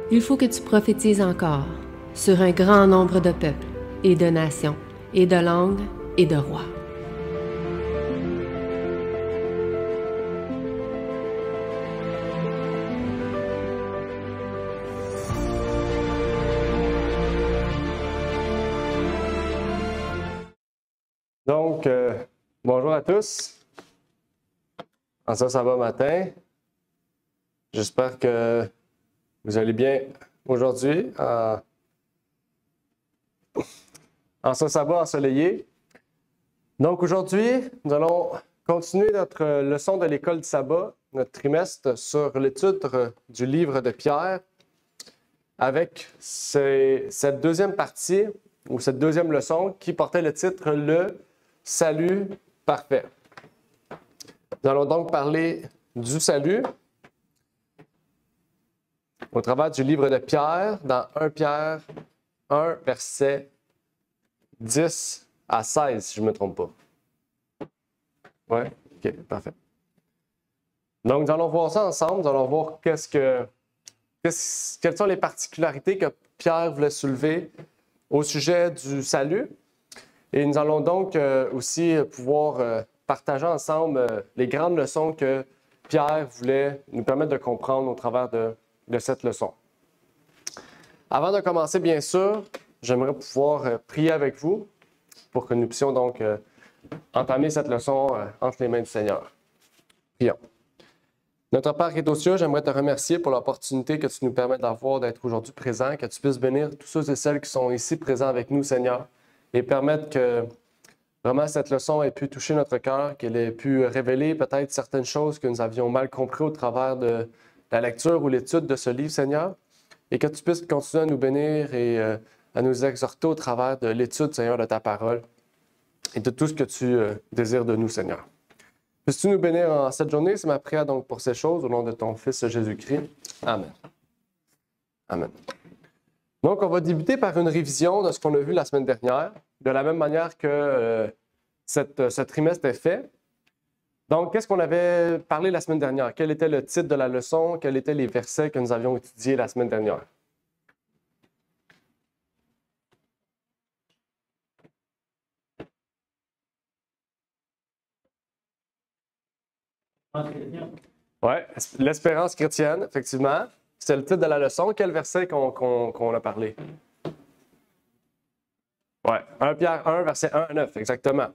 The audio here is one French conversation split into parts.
Il faut que tu prophétises encore sur un grand nombre de peuples et de nations et de langues et de rois. Donc, bonjour à tous. Ça va matin. J'espère que vous allez bien aujourd'hui en ce sabbat ensoleillé. Donc aujourd'hui, nous allons continuer notre leçon de l'école du sabbat, notre trimestre sur l'étude du livre de Pierre, avec cette deuxième partie, ou cette deuxième leçon, qui portait le titre « Le salut parfait ». Nous allons donc parler du salut au travers du livre de Pierre, dans 1 Pierre 1, verset 10 à 16, si je ne me trompe pas. Oui? OK, parfait. Donc, nous allons voir ça ensemble. Nous allons voir quelles sont les particularités que Pierre voulait soulever au sujet du salut. Et nous allons donc aussi pouvoir partager ensemble les grandes leçons que Pierre voulait nous permettre de comprendre au travers de cette leçon. Avant de commencer, bien sûr, j'aimerais pouvoir prier avec vous pour que nous puissions donc entamer cette leçon entre les mains du Seigneur. Prions. Notre Père qui est aux cieux, j'aimerais te remercier pour l'opportunité que tu nous permets d'avoir d'être aujourd'hui présent, que tu puisses bénir tous ceux et celles qui sont ici présents avec nous, Seigneur, et permettre que vraiment cette leçon ait pu toucher notre cœur, qu'elle ait pu révéler peut-être certaines choses que nous avions mal compris au travers de la lecture ou l'étude de ce livre, Seigneur, et que tu puisses continuer à nous bénir et à nous exhorter au travers de l'étude, Seigneur, de ta parole et de tout ce que tu désires de nous, Seigneur. Puisses-tu nous bénir en cette journée? C'est ma prière donc pour ces choses, au nom de ton Fils Jésus-Christ. Amen. Amen. Donc, on va débuter par une révision de ce qu'on a vu la semaine dernière, de la même manière que ce trimestre est fait. Donc, qu'est-ce qu'on avait parlé la semaine dernière? Quel était le titre de la leçon? Quels étaient les versets que nous avions étudiés la semaine dernière? Oui, l'espérance chrétienne, effectivement. C'est le titre de la leçon. Quel verset qu'on a parlé? Oui, 1 Pierre 1, verset 1 à 9, exactement.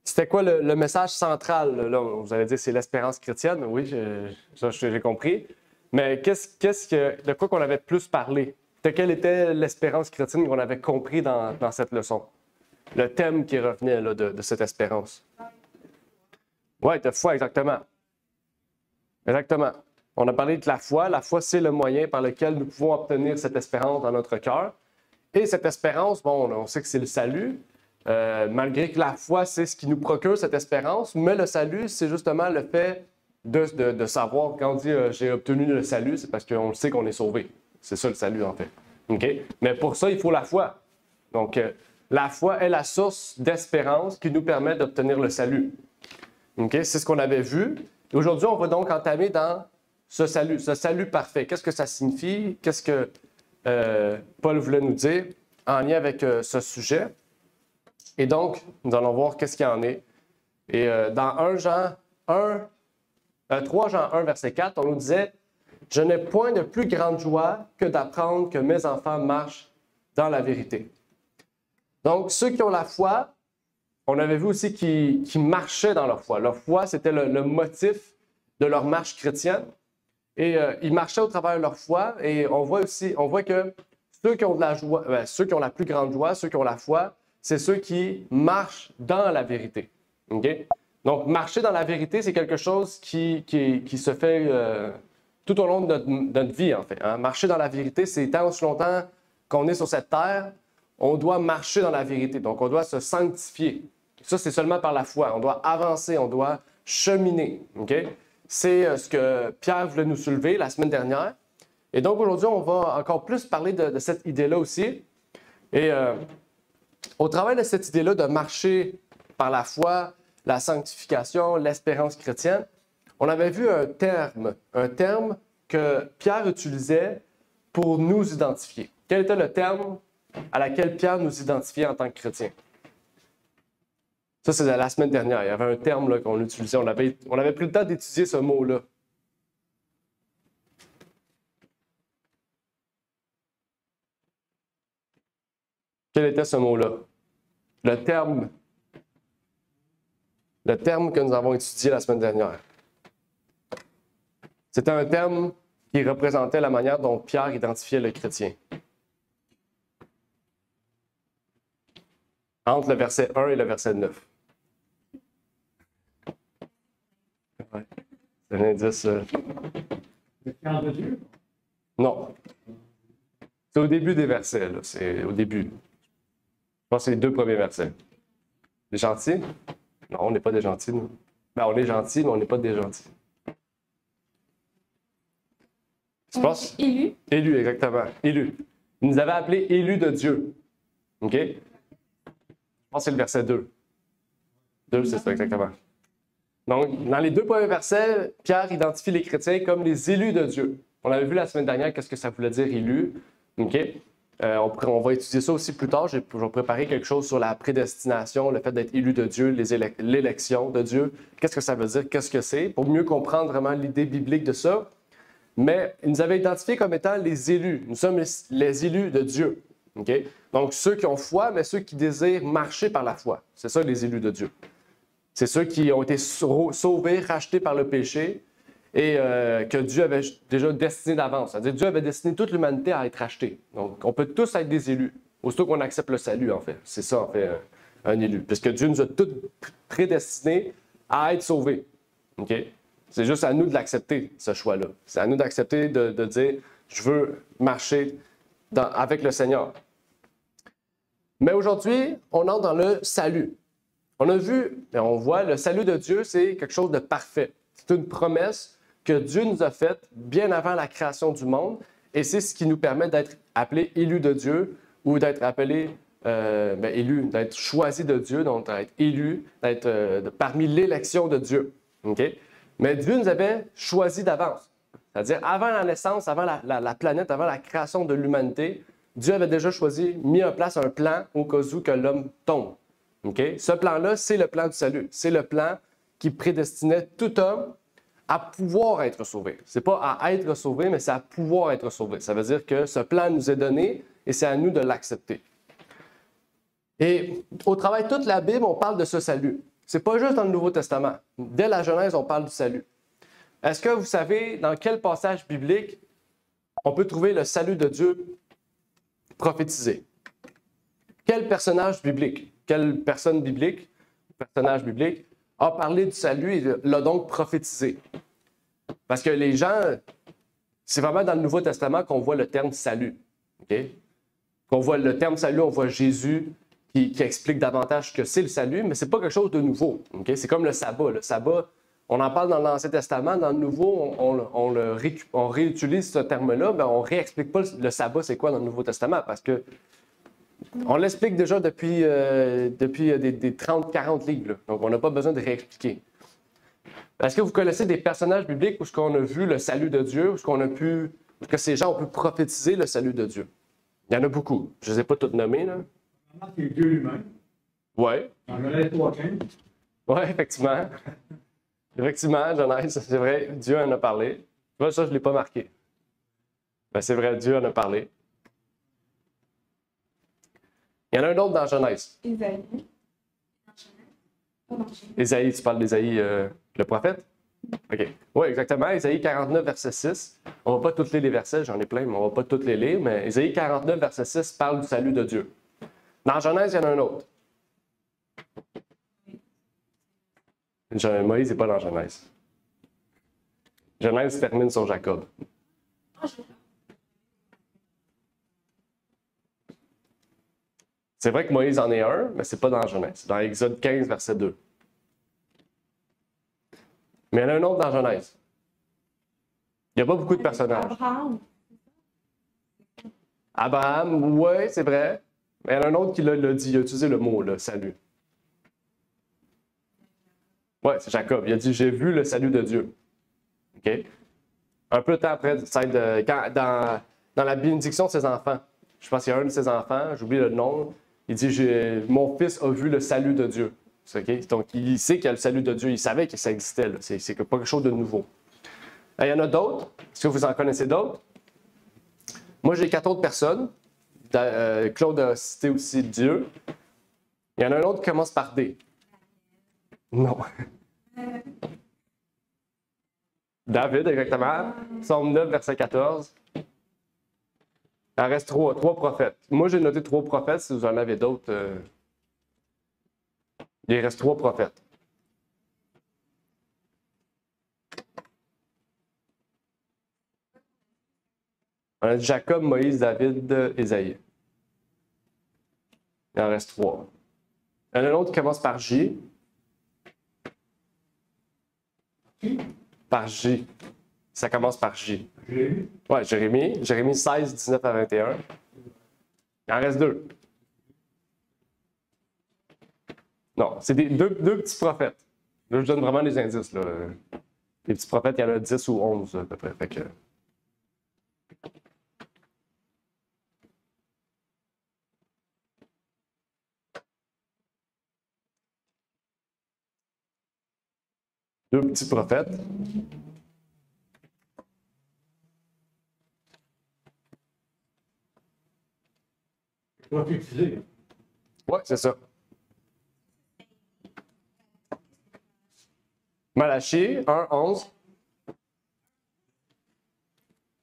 C'était quoi le message central? Là, vous allez dire c'est l'espérance chrétienne. Oui, j'ai compris. Mais de quoi qu'on avait plus parlé? De quelle était l'espérance chrétienne qu'on avait compris dans cette leçon? Le thème qui revenait là, de cette espérance. Oui, de foi, exactement. Exactement. On a parlé de la foi. La foi, c'est le moyen par lequel nous pouvons obtenir cette espérance dans notre cœur. Et cette espérance, bon, on sait que c'est le salut. Malgré que la foi, c'est ce qui nous procure cette espérance, mais le salut, c'est justement le fait de savoir, quand on dit j'ai obtenu le salut, c'est parce qu'on le sait qu'on est sauvé. C'est ça le salut, en fait. Okay? Mais pour ça, il faut la foi. Donc, la foi est la source d'espérance qui nous permet d'obtenir le salut. Okay? C'est ce qu'on avait vu. Aujourd'hui, on va donc entamer dans ce salut parfait. Qu'est-ce que ça signifie? Qu'est-ce que Paul voulait nous dire en lien avec ce sujet? Et donc, nous allons voir qu'est-ce qu'il y en est. Et dans 3 Jean 1, verset 4, on nous disait « Je n'ai point de plus grande joie que d'apprendre que mes enfants marchent dans la vérité. » Donc, ceux qui ont la foi, on avait vu aussi qui marchaient dans leur foi. Leur foi, c'était le motif de leur marche chrétienne. Et ils marchaient au travers de leur foi. Et on voit que ceux qui ont de la joie, ceux qui ont la plus grande joie, ceux qui ont la foi, c'est ceux qui marchent dans la vérité. Okay? Donc, marcher dans la vérité, c'est quelque chose qui se fait tout au long de notre vie, en fait. Hein? Marcher dans la vérité, c'est tant aussi longtemps qu'on est sur cette terre, on doit marcher dans la vérité. Donc, on doit se sanctifier. Ça, c'est seulement par la foi. On doit avancer, on doit cheminer. Okay? C'est ce que Pierre voulait nous soulever la semaine dernière. Et donc, aujourd'hui, on va encore plus parler de cette idée-là aussi. Et au travers de cette idée-là de marcher par la foi, la sanctification, l'espérance chrétienne, on avait vu un terme que Pierre utilisait pour nous identifier. Quel était le terme à laquelle Pierre nous identifiait en tant que chrétiens? Ça, c'est la semaine dernière. Il y avait un terme qu'on utilisait. On avait pris le temps d'étudier ce mot-là. Quel était ce mot-là? Le terme que nous avons étudié la semaine dernière. C'était un terme qui représentait la manière dont Pierre identifiait le chrétien. Entre le verset 1 et le verset 9. Ouais. C'est un indice. Le cœur de Dieu? Non. C'est au début des versets, là. C'est au début. Je pense que c'est les 2 premiers versets. Les gentils? Non, on n'est pas des gentils, nous. Ben, on est gentils, mais on n'est pas des gentils. Tu penses? Élus. Élus, exactement. Élus. Il nous avait appelés élus de Dieu. OK? Je pense que c'est le verset 2. 2, c'est ça, exactement. Donc, dans les 2 premiers versets, Pierre identifie les chrétiens comme les élus de Dieu. On avait vu la semaine dernière qu'est-ce que ça voulait dire élus. OK? On va étudier ça aussi plus tard. Je vais préparer quelque chose sur la prédestination, le fait d'être élu de Dieu, l'élection de Dieu. Qu'est-ce que ça veut dire? Qu'est-ce que c'est? Pour mieux comprendre vraiment l'idée biblique de ça. Mais il nous avait identifiés comme étant les élus. Nous sommes les élus de Dieu. Okay? Donc, ceux qui ont foi, mais ceux qui désirent marcher par la foi. C'est ça, les élus de Dieu. C'est ceux qui ont été sauvés, rachetés par le péché et que Dieu avait déjà destiné d'avance. C'est-à-dire Dieu avait destiné toute l'humanité à être rachetée. Donc, on peut tous être des élus, aussitôt qu'on accepte le salut, en fait. C'est ça, en fait, un élu. Puisque Dieu nous a tous prédestinés à être sauvés. OK? C'est juste à nous de l'accepter, ce choix-là. C'est à nous d'accepter de dire « Je veux marcher avec le Seigneur ». Mais aujourd'hui, on entre dans le salut. On a vu, et on voit, le salut de Dieu, c'est quelque chose de parfait. C'est une promesse que Dieu nous a faite bien avant la création du monde, et c'est ce qui nous permet d'être appelés élus de Dieu ou d'être appelés élus, d'être choisis de Dieu, donc d'être élus, d'être parmi l'élection de Dieu. Okay? Mais Dieu nous avait choisis d'avance. C'est-à-dire, avant la naissance, avant la planète, avant la création de l'humanité, Dieu avait déjà choisi, mis en place un plan au cas où que l'homme tombe. Okay? Ce plan-là, c'est le plan du salut. C'est le plan qui prédestinait tout homme à pouvoir être sauvé. Ce n'est pas à être sauvé, mais c'est à pouvoir être sauvé. Ça veut dire que ce plan nous est donné et c'est à nous de l'accepter. Et au travers de toute la Bible, on parle de ce salut. Ce n'est pas juste dans le Nouveau Testament. Dès la Genèse, on parle du salut. Est-ce que vous savez dans quel passage biblique on peut trouver le salut de Dieu prophétisé? Quel personnage biblique, quelle personne biblique, personnage biblique, a parlé du salut et l'a donc prophétisé? Parce que les gens, c'est vraiment dans le Nouveau Testament qu'on voit le terme salut. Okay? Qu'on voit le terme salut, on voit Jésus qui explique davantage ce que c'est le salut, mais ce n'est pas quelque chose de nouveau. Okay? C'est comme le sabbat. Le sabbat, on en parle dans l'Ancien Testament, dans le Nouveau, on réutilise ce terme-là, mais on ne réexplique pas le sabbat, c'est quoi dans le Nouveau Testament, parce que on l'explique déjà depuis des 30-40 livres, là. Donc on n'a pas besoin de réexpliquer. Est-ce que vous connaissez des personnages bibliques où on a vu le salut de Dieu, où que ces gens ont pu prophétiser le salut de Dieu? Il y en a beaucoup. Je ne les ai pas toutes nommés, là. C'est Dieu lui-même. Oui. Dans Genèse 3:15. Oui, effectivement. Effectivement, Genèse, c'est vrai, Dieu en a parlé. Tu vois, ça, je ne l'ai pas marqué. Mais c'est vrai, Dieu en a parlé. Il y en a un autre dans Genèse. Isaïe. Isaïe, tu parles d'Isaïe, le prophète? OK. Oui, exactement. Isaïe 49, verset 6. On ne va pas tous lire les versets, j'en ai plein, mais on ne va pas tous les lire. Mais Isaïe 49, verset 6 parle du salut de Dieu. Dans Genèse, il y en a un autre. Moïse n'est pas dans Genèse. Genèse termine sur Jacob. C'est vrai que Moïse en est un, mais ce n'est pas dans Genèse. C'est dans Exode 15, verset 2. Mais il y en a un autre dans Genèse. Il n'y a pas beaucoup de personnages. Abraham, oui, c'est vrai. Mais il y en a un autre qui l'a dit, il a utilisé le mot, là, salut. Oui, c'est Jacob. Il a dit, j'ai vu le salut de Dieu. OK? Un peu de temps après, dans dans la bénédiction de ses enfants. Je pense qu'il y a un de ses enfants, j'oublie le nom, il dit mon fils a vu le salut de Dieu. Okay? Donc, il sait qu'il y a le salut de Dieu, il savait que ça existait. C'est pas quelque chose de nouveau. Il y en a d'autres. Est-ce que vous en connaissez d'autres? Moi, j'ai 4 autres personnes. Claude a cité aussi Dieu. Il y en a un autre qui commence par D. Non. David, exactement. Psaume 9, verset 14. Il en reste 3 prophètes. Moi, j'ai noté 3 prophètes. Si vous en avez d'autres, il reste 3 prophètes. On a Jacob, Moïse, David, Ésaïe. Il en reste 3. Il y en a un autre qui commence par J. Par J. Ça commence par J. Ouais, Jérémie. Jérémie 16, 19 à 21. Il en reste 2. Non, c'est deux petits prophètes. Là, je donne vraiment des indices. Là. Les petits prophètes, il y en a 10 ou 11 à peu près. Fait que... Deux petits prophètes. Prophétiser. Oui, c'est ça. Malachie 1, 11.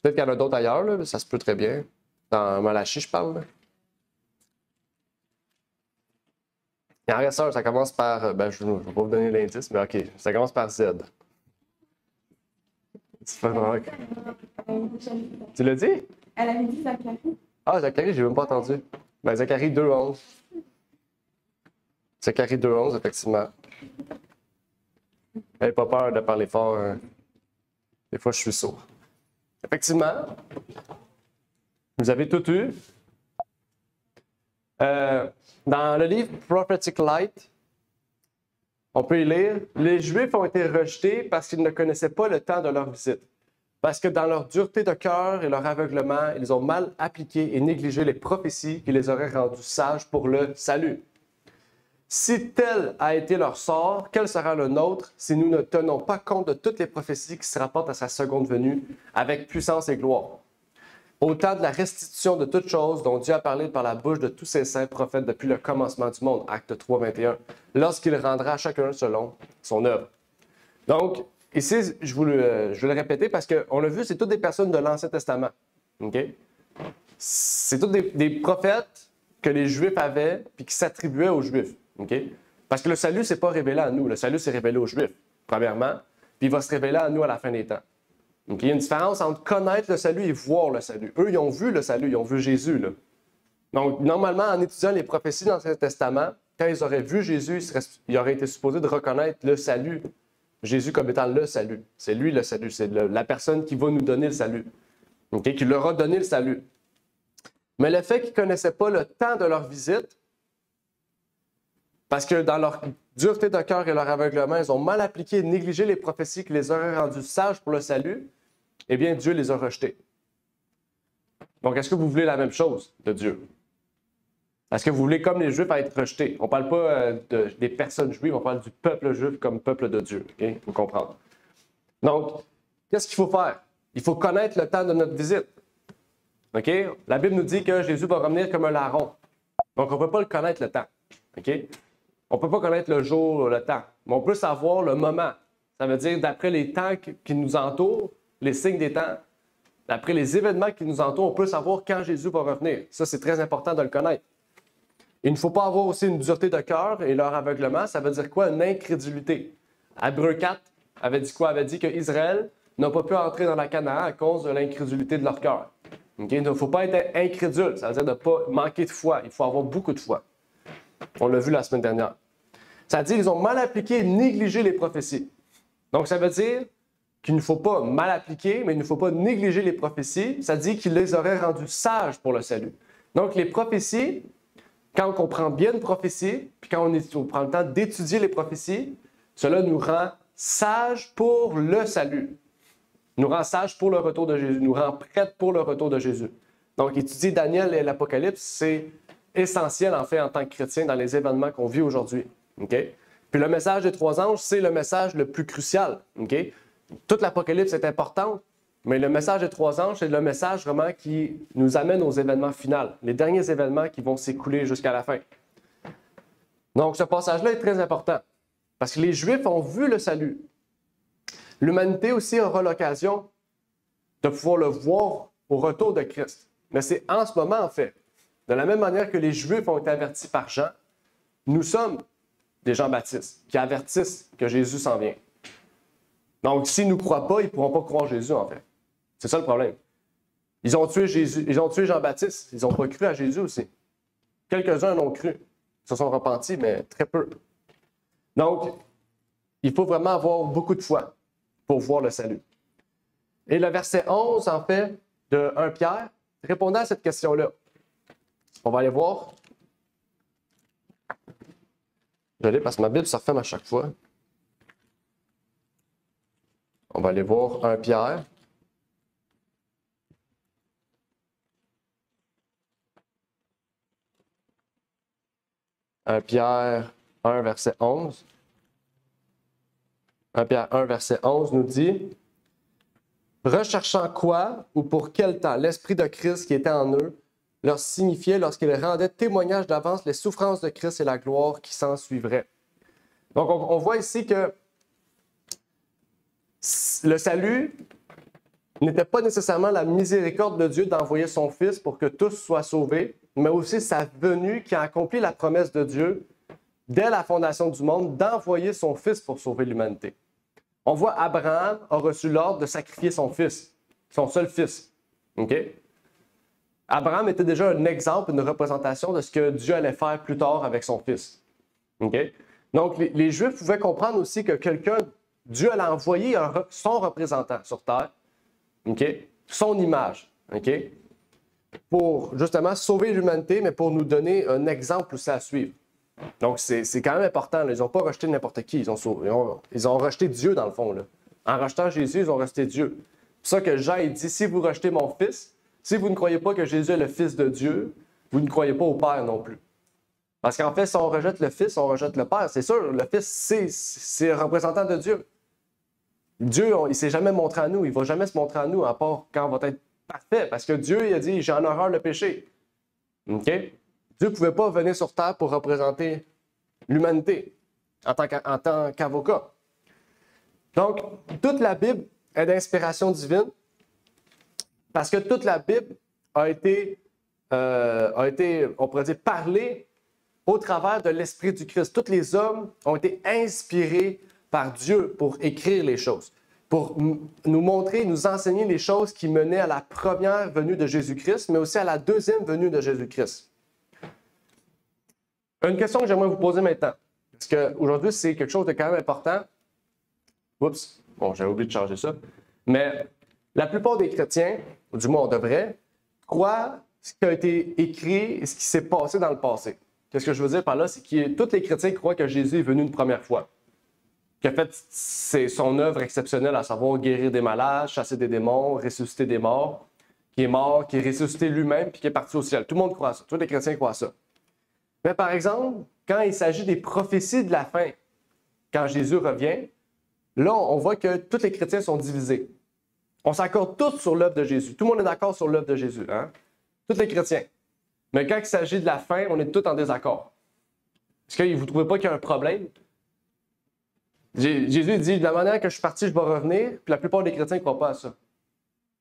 Peut-être qu'il y en a d'autres ailleurs, là, ça se peut très bien. Dans Malachie, je parle. Là. Il en reste un, ça commence par. Je ne vais pas vous donner l'indice, mais OK, ça commence par Z. Tu l'as dit? Elle avait dit Zacharie. Ah, Zacharie, j'ai même pas entendu. Zacharie 2, 11. Zacharie 2, 11, effectivement. N'ayez pas peur de parler fort. Hein. Des fois, je suis sourd. Effectivement, vous avez tout eu. Dans le livre Prophetic Light, on peut y lire « Les Juifs ont été rejetés parce qu'ils ne connaissaient pas le temps de leur visite. Parce que dans leur dureté de cœur et leur aveuglement, ils ont mal appliqué et négligé les prophéties qui les auraient rendus sages pour le salut. Si tel a été leur sort, quel sera le nôtre si nous ne tenons pas compte de toutes les prophéties qui se rapportent à sa seconde venue avec puissance et gloire? Au temps de la restitution de toutes choses dont Dieu a parlé par la bouche de tous ses saints prophètes depuis le commencement du monde, Acte 3, 21, lorsqu'il rendra à chacun selon son œuvre. » Donc, ici, je vais le répéter parce qu'on l'a vu, c'est toutes des personnes de l'Ancien Testament. Okay? C'est tous des prophètes que les Juifs avaient puis qui s'attribuaient aux Juifs. Okay? Parce que le salut, ce n'est pas révélé à nous. Le salut, c'est révélé aux Juifs, premièrement, puis il va se révéler à nous à la fin des temps. Okay? Il y a une différence entre connaître le salut et voir le salut. Eux, ils ont vu le salut, ils ont vu Jésus. Là. Donc, normalement, en étudiant les prophéties dans l'Ancien Testament, quand ils auraient vu Jésus, ils auraient été supposés de reconnaître le salut. Jésus comme étant le salut. C'est lui le salut. C'est la personne qui va nous donner le salut. Okay? Qui leur a donné le salut. Mais le fait qu'ils ne connaissaient pas le temps de leur visite, parce que dans leur dureté de cœur et leur aveuglement, ils ont mal appliqué et négligé les prophéties qui les auraient rendus sages pour le salut, eh bien, Dieu les a rejetés. Donc, est-ce que vous voulez la même chose de Dieu? Est-ce que vous voulez, comme les Juifs, être rejetés? On ne parle pas des personnes juives, on parle du peuple juif comme peuple de Dieu. Il faut comprendre. Donc, qu'est-ce qu'il faut faire? Il faut connaître le temps de notre visite. Okay? La Bible nous dit que Jésus va revenir comme un larron. Donc, on ne peut pas le connaître le temps. Okay? On ne peut pas connaître le jour, le temps. Mais on peut savoir le moment. Ça veut dire, d'après les temps qui nous entourent, les signes des temps, d'après les événements qui nous entourent, on peut savoir quand Jésus va revenir. Ça, c'est très important de le connaître. Il ne faut pas avoir aussi une dureté de cœur et leur aveuglement. Ça veut dire quoi? Une incrédulité. Hébreux 4 avait dit quoi? Avait dit qu'Israël n'a pas pu entrer dans la Canaan à cause de l'incrédulité de leur cœur. Okay? Il ne faut pas être incrédule. Ça veut dire de ne pas manquer de foi. Il faut avoir beaucoup de foi. On l'a vu la semaine dernière. Ça veut dire qu'ils ont mal appliqué et négligé les prophéties. Donc, ça veut dire qu'il ne faut pas mal appliquer, mais il ne faut pas négliger les prophéties. Ça dit qu'il les aurait rendus sages pour le salut. Donc, les prophéties, quand on comprend bien une prophétie, puis quand on prend le temps d'étudier les prophéties, cela nous rend sages pour le salut. Nous rend sages pour le retour de Jésus, nous rend prêts pour le retour de Jésus. Donc, étudier Daniel et l'Apocalypse, c'est essentiel, en fait, en tant que chrétien, dans les événements qu'on vit aujourd'hui. Okay? Puis le message des 3 anges, c'est le message le plus crucial. Okay? Toute l'Apocalypse est importante, mais le message des 3 anges, c'est le message vraiment qui nous amène aux événements finaux, les derniers événements qui vont s'écouler jusqu'à la fin. Donc, ce passage-là est très important, parce que les Juifs ont vu le salut. L'humanité aussi aura l'occasion de pouvoir le voir au retour de Christ. Mais c'est en ce moment, en fait. De la même manière que les Juifs ont été avertis par Jean, nous sommes des Jean-Baptiste qui avertissent que Jésus s'en vient. Donc, s'ils ne nous croient pas, ils ne pourront pas croire Jésus, en fait. C'est ça le problème. Ils ont tué Jésus, ils ont tué Jean-Baptiste, ils n'ont pas cru à Jésus aussi. Quelques-uns l'ont cru. Ils se sont repentis, mais très peu. Donc, il faut vraiment avoir beaucoup de foi pour voir le salut. Et le verset 11, en fait, de 1 Pierre, répondant à cette question-là. On va aller voir. Je l'ai parce que ma Bible se referme à chaque fois. On va aller voir 1 Pierre. Pierre 1, verset 11. 1 Pierre 1, verset 11 nous dit « Recherchant quoi ou pour quel temps l'Esprit de Christ qui était en eux leur signifiait lorsqu'il rendait témoignage d'avance les souffrances de Christ et la gloire qui s'en suivrait. » Donc, on voit ici que le salut n'était pas nécessairement la miséricorde de Dieu d'envoyer son Fils pour que tous soient sauvés, mais aussi sa venue qui a accompli la promesse de Dieu dès la fondation du monde d'envoyer son Fils pour sauver l'humanité. On voit Abraham a reçu l'ordre de sacrifier son fils, son seul fils. Okay? Abraham était déjà un exemple, une représentation de ce que Dieu allait faire plus tard avec son fils. Okay? Donc, les Juifs pouvaient comprendre aussi que Dieu allait envoyer son représentant sur terre, okay? Son image, okay? Pour justement sauver l'humanité, mais pour nous donner un exemple aussi à suivre. Donc, c'est quand même important. Là. Ils n'ont pas rejeté n'importe qui. Ils ont rejeté Dieu, dans le fond. Là. En rejetant Jésus, ils ont rejeté Dieu. C'est ça que Jean dit, si vous rejetez mon Fils, si vous ne croyez pas que Jésus est le Fils de Dieu, vous ne croyez pas au Père non plus. Parce qu'en fait, si on rejette le Fils, on rejette le Père. C'est sûr, le Fils, c'est le représentant de Dieu. Dieu, il ne s'est jamais montré à nous. Il ne va jamais se montrer à nous, à part quand on va être parfait. Parce que Dieu, il a dit, j'ai en horreur le péché. OK? Dieu ne pouvait pas venir sur terre pour représenter l'humanité en tant qu'avocat. Donc, toute la Bible est d'inspiration divine parce que toute la Bible a été, on pourrait dire, parlée au travers de l'Esprit du Christ. Tous les hommes ont été inspirés par Dieu pour écrire les choses, pour nous montrer, nous enseigner les choses qui menaient à la première venue de Jésus-Christ, mais aussi à la deuxième venue de Jésus-Christ. Une question que j'aimerais vous poser maintenant, parce qu'aujourd'hui, c'est quelque chose de quand même important. Oups, bon, j'avais oublié de changer ça. Mais la plupart des chrétiens, ou du moins on devrait, croient ce qui a été écrit et ce qui s'est passé dans le passé. Qu'est-ce que je veux dire par là? C'est que tous les chrétiens croient que Jésus est venu une première fois. Qu'il a fait son œuvre exceptionnelle, à savoir guérir des malades, chasser des démons, ressusciter des morts, qui est mort, qui est ressuscité lui-même, puis qui est parti au ciel. Tout le monde croit ça. Tous les chrétiens croient ça. Mais par exemple, quand il s'agit des prophéties de la fin, quand Jésus revient, là, on voit que tous les chrétiens sont divisés. On s'accorde tous sur l'œuvre de Jésus. Tout le monde est d'accord sur l'œuvre de Jésus. Hein? Tous les chrétiens. Mais quand il s'agit de la fin, on est tous en désaccord. Est-ce que vous ne trouvez pas qu'il y a un problème? Jésus dit, de la manière que je suis parti, je vais revenir. Puis la plupart des chrétiens ne croient pas à ça.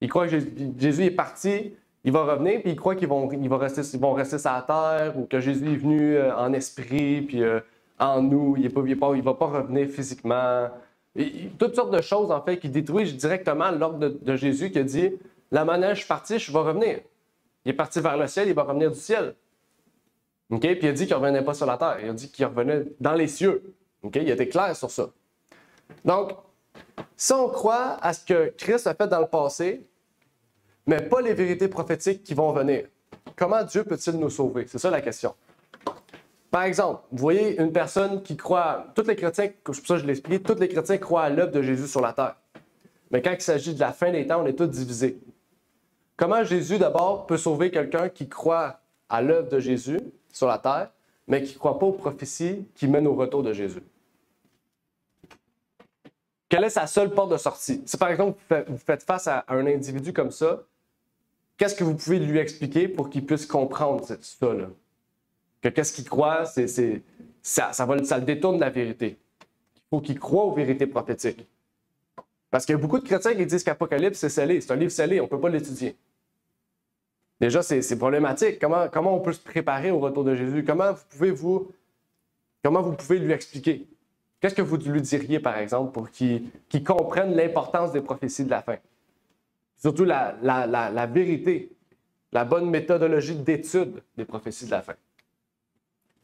Ils croient que Jésus est parti, il va revenir, puis ils croient qu'ils vont rester sur la terre, ou que Jésus est venu en esprit, puis en nous, il ne va pas revenir physiquement. Toutes sortes de choses, en fait, qui détruisent directement l'ordre de Jésus qui a dit, la manière que je suis parti, je vais revenir. Il est parti vers le ciel, il va revenir du ciel. Okay? Puis il a dit qu'il ne revenait pas sur la terre, il a dit qu'il revenait dans les cieux. Okay? Il était clair sur ça. Donc, si on croit à ce que Christ a fait dans le passé, mais pas les vérités prophétiques qui vont venir, comment Dieu peut-il nous sauver? C'est ça la question. Par exemple, vous voyez une personne qui croit, tous les chrétiens, c'est pour ça que je l'ai expliqué, tous les chrétiens croient à l'œuvre de Jésus sur la terre. Mais quand il s'agit de la fin des temps, on est tous divisés. comment Jésus, d'abord, peut sauver quelqu'un qui croit à l'œuvre de Jésus sur la terre, mais qui ne croit pas aux prophéties qui mènent au retour de Jésus. Quelle est sa seule porte de sortie? Si, par exemple, vous faites face à un individu comme ça, qu'est-ce que vous pouvez lui expliquer pour qu'il puisse comprendre ça, là? Que qu'est-ce qu'il croit, ça le détourne de la vérité. Il faut qu'il croie aux vérités prophétiques. Parce qu'il y a beaucoup de chrétiens qui disent qu'Apocalypse, c'est scellé. C'est un livre scellé, on ne peut pas l'étudier. Déjà, c'est problématique. Comment on peut se préparer au retour de Jésus? Comment vous pouvez lui expliquer? Qu'est-ce que vous lui diriez, par exemple, pour qu'il comprenne l'importance des prophéties de la fin? Surtout la vérité, la bonne méthodologie d'étude des prophéties de la fin.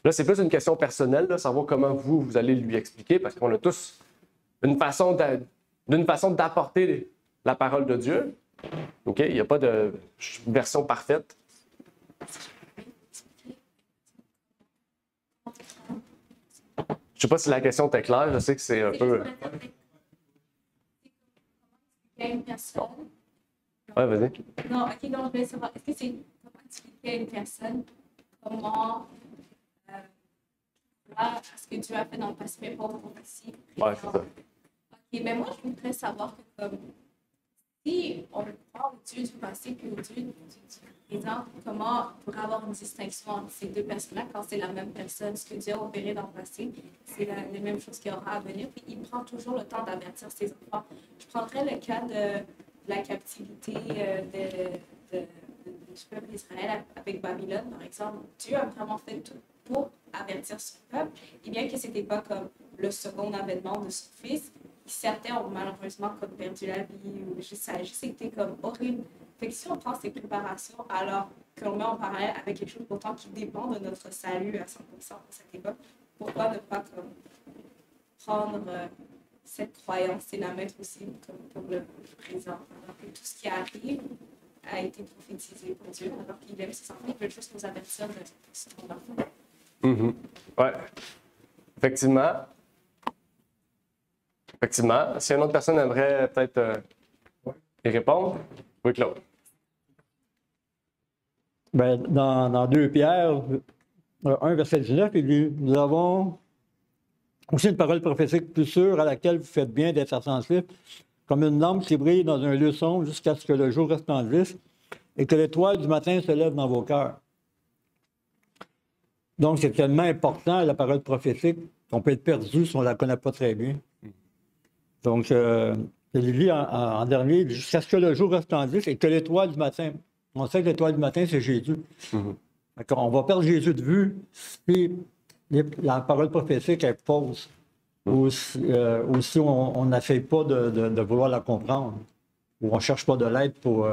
Là, c'est plus une question personnelle, de savoir comment vous allez lui expliquer, parce qu'on a tous une façon d'apporter la parole de Dieu. OK? Il n'y a pas de version parfaite. Je ne sais pas si la question était claire. Je sais que c'est un peu... Une personne. Ouais, vas-y. Non, ok, donc je voulais savoir, est-ce que c'est comment expliquer à une personne comment à ce que Dieu a fait dans le passé, mais pas au prophétie? Ouais, c'est ça. Ok, mais moi, je voudrais savoir que comme si on prend au Dieu du passé puis au Dieu du présent, comment on pourrait avoir une distinction entre ces deux personnes-là quand c'est la même personne? Ce que Dieu a opéré dans le passé, c'est les mêmes choses qu'il aura à venir. Puis il prend toujours le temps d'avertir ses enfants. Je prendrais le cas de la captivité du peuple d'Israël avec Babylone, par exemple. Dieu a vraiment fait tout pour avertir son peuple. Et bien que ce n'était pas comme le second avènement de son fils, certains ont malheureusement comme perdu la vie ou ça a juste été comme horrible. Fait que si on prend ces préparations alors qu'on met en parallèle avec quelque chose pourtant qui dépend de notre salut à 100% pour cette époque, pourquoi ne pas comme prendre cette croyance et la mettre aussi comme pour le présent, alors que tout ce qui arrive a été prophétisé pour Dieu, alors qu'il aime ses enfants, il veut juste nous avertir de ce qu'on a fait. Mm-hmm. Ouais. Effectivement. Si une autre personne aimerait peut-être y répondre, oui, Claude. Ben, dans 2 Pierre, 1, verset 19, il dit « Nous avons aussi une parole prophétique plus sûre à laquelle vous faites bien d'être attentifs, comme une lampe qui brille dans un lieu sombre jusqu'à ce que le jour resplendisse et que l'étoile du matin se lève dans vos cœurs. » Donc, c'est tellement important, la parole prophétique, qu'on peut être perdu si on ne la connaît pas très bien. Donc, il dit en dernier, jusqu'à ce que le jour resplendisse et que l'étoile du matin. On sait que l'étoile du matin, c'est Jésus. Mm-hmm. On va perdre Jésus de vue si la parole prophétique est fausse. Ou si on n'essaie pas de vouloir la comprendre. Ou on ne cherche pas de l'aide pour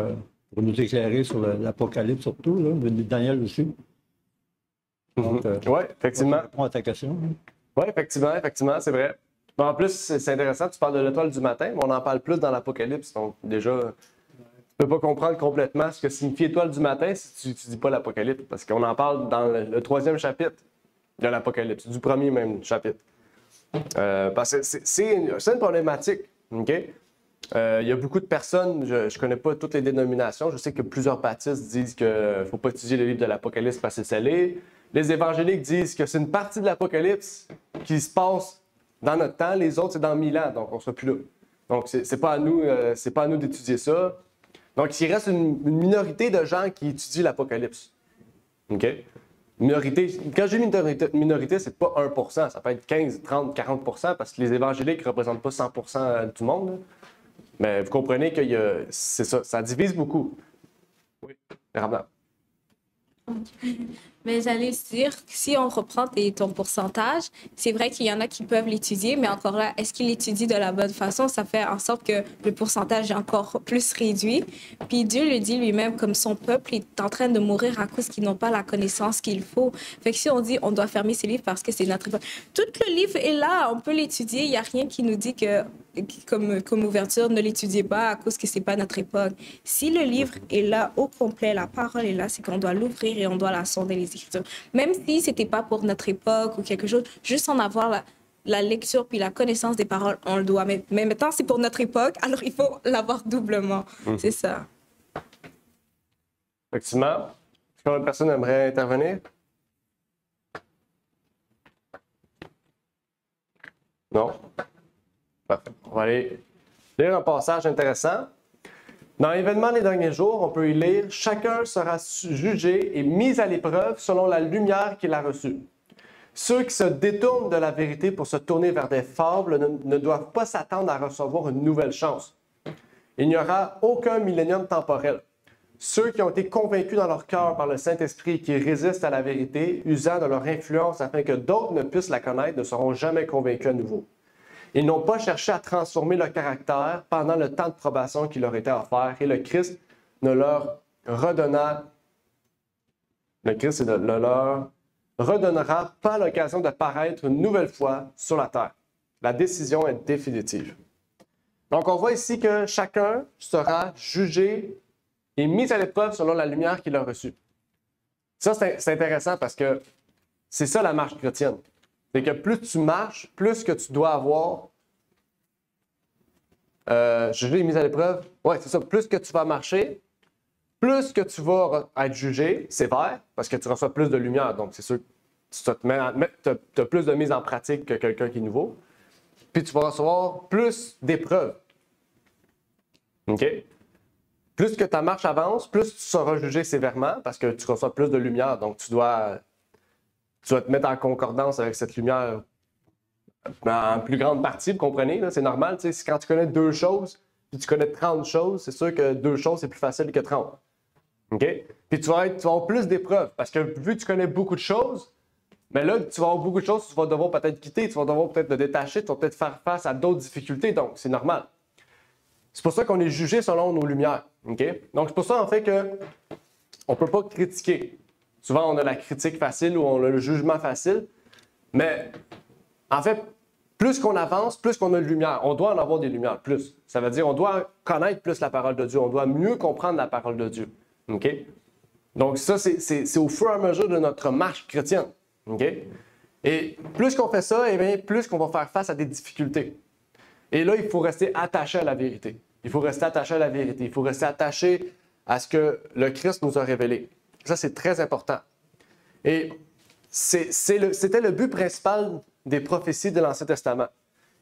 nous éclairer sur l'Apocalypse surtout, là, Daniel aussi. Oui, effectivement. Je réponds à ta question. Oui, effectivement, c'est vrai. Mais en plus, c'est intéressant, tu parles de l'étoile du matin, mais on en parle plus dans l'Apocalypse. Donc, déjà, tu ne peux pas comprendre complètement ce que signifie étoile du matin si tu ne dis pas l'Apocalypse. Parce qu'on en parle dans le 3e chapitre de l'Apocalypse, du premier même chapitre. Parce que c'est une problématique. Okay? Il y a beaucoup de personnes, je ne connais pas toutes les dénominations, je sais que plusieurs baptistes disent qu'il ne faut pas étudier le livre de l'Apocalypse parce que c'est scellé. Les évangéliques disent que c'est une partie de l'Apocalypse qui se passe dans notre temps, les autres, c'est dans 1000 ans, donc on ne sera plus là. Donc, c'est pas à nous d'étudier ça. Donc, il reste une minorité de gens qui étudient l'Apocalypse. OK? Minorité, quand je dis minorité, c'est pas 1%, ça peut être 15, 30, 40%, parce que les évangéliques ne représentent pas 100% du monde. Là. Mais vous comprenez que c'est ça divise beaucoup. Oui, Ramla. Mais j'allais dire que si on reprend ton pourcentage, c'est vrai qu'il y en a qui peuvent l'étudier, mais encore là, est-ce qu'ils l'étudient de la bonne façon? Ça fait en sorte que le pourcentage est encore plus réduit. Puis Dieu le dit lui-même, comme son peuple est en train de mourir à cause qu'ils n'ont pas la connaissance qu'il faut. Fait que si on dit on doit fermer ces livres parce que c'est notre époque, tout le livre est là, on peut l'étudier. Il n'y a rien qui nous dit que comme ouverture, ne l'étudiez pas à cause que c'est pas notre époque. Si le livre est là au complet, la parole est là, c'est qu'on doit l'ouvrir et on doit la sonder les Écritures. Même si c'était pas pour notre époque ou quelque chose, juste en avoir la lecture puis la connaissance des paroles, on le doit. Mais maintenant, c'est pour notre époque, alors il faut l'avoir doublement. C'est ça. Effectivement. Est-ce qu'une personne aimerait intervenir? Non? Parfait. On va aller lire un passage intéressant. Dans l'événement des derniers jours, on peut y lire « Chacun sera jugé et mis à l'épreuve selon la lumière qu'il a reçue. Ceux qui se détournent de la vérité pour se tourner vers des fables ne doivent pas s'attendre à recevoir une nouvelle chance. Il n'y aura aucun millénium temporel. Ceux qui ont été convaincus dans leur cœur par le Saint-Esprit et qui résistent à la vérité, usant de leur influence afin que d'autres ne puissent la connaître, ne seront jamais convaincus à nouveau. Ils n'ont pas cherché à transformer leur caractère pendant le temps de probation qui leur était offert et le Christ ne leur redonnera pas l'occasion de paraître une nouvelle fois sur la terre. La décision est définitive. Donc, on voit ici que chacun sera jugé et mis à l'épreuve selon la lumière qu'il a reçue. Ça, c'est intéressant parce que c'est ça la marche chrétienne. C'est que plus tu marches, plus que tu dois avoir jugé et mis à l'épreuve. Oui, c'est ça. Plus que tu vas marcher, plus que tu vas être jugé sévère parce que tu reçois plus de lumière. Donc, c'est sûr que tu as plus de mise en pratique que quelqu'un qui est nouveau. Puis tu vas recevoir plus d'épreuves. OK? Plus que ta marche avance, plus tu seras jugé sévèrement parce que tu reçois plus de lumière. Donc, tu dois te mettre en concordance avec cette lumière en plus grande partie, vous comprenez? C'est normal. Quand tu connais 2 choses, puis tu connais 30 choses, c'est sûr que 2 choses, c'est plus facile que 30. OK? Puis tu vas avoir plus d'épreuves parce que vu que tu connais beaucoup de choses, mais là, tu vas avoir beaucoup de choses, tu vas devoir peut-être quitter, tu vas devoir peut-être te détacher, tu vas peut-être faire face à d'autres difficultés, donc c'est normal. C'est pour ça qu'on est jugé selon nos lumières. Okay? Donc c'est pour ça en fait qu'on ne peut pas critiquer. Souvent, on a la critique facile ou on a le jugement facile, mais en fait, plus qu'on avance, plus qu'on a de lumière. On doit en avoir des lumières, plus. Ça veut dire qu'on doit connaître plus la parole de Dieu, on doit mieux comprendre la parole de Dieu. Okay? Donc ça, c'est au fur et à mesure de notre marche chrétienne. Okay? Et plus qu'on fait ça, eh bien, plus qu'on va faire face à des difficultés. Et là, il faut rester attaché à la vérité. Il faut rester attaché à la vérité. Il faut rester attaché à ce que le Christ nous a révélé. Ça, c'est très important. Et c'était le but principal des prophéties de l'Ancien Testament.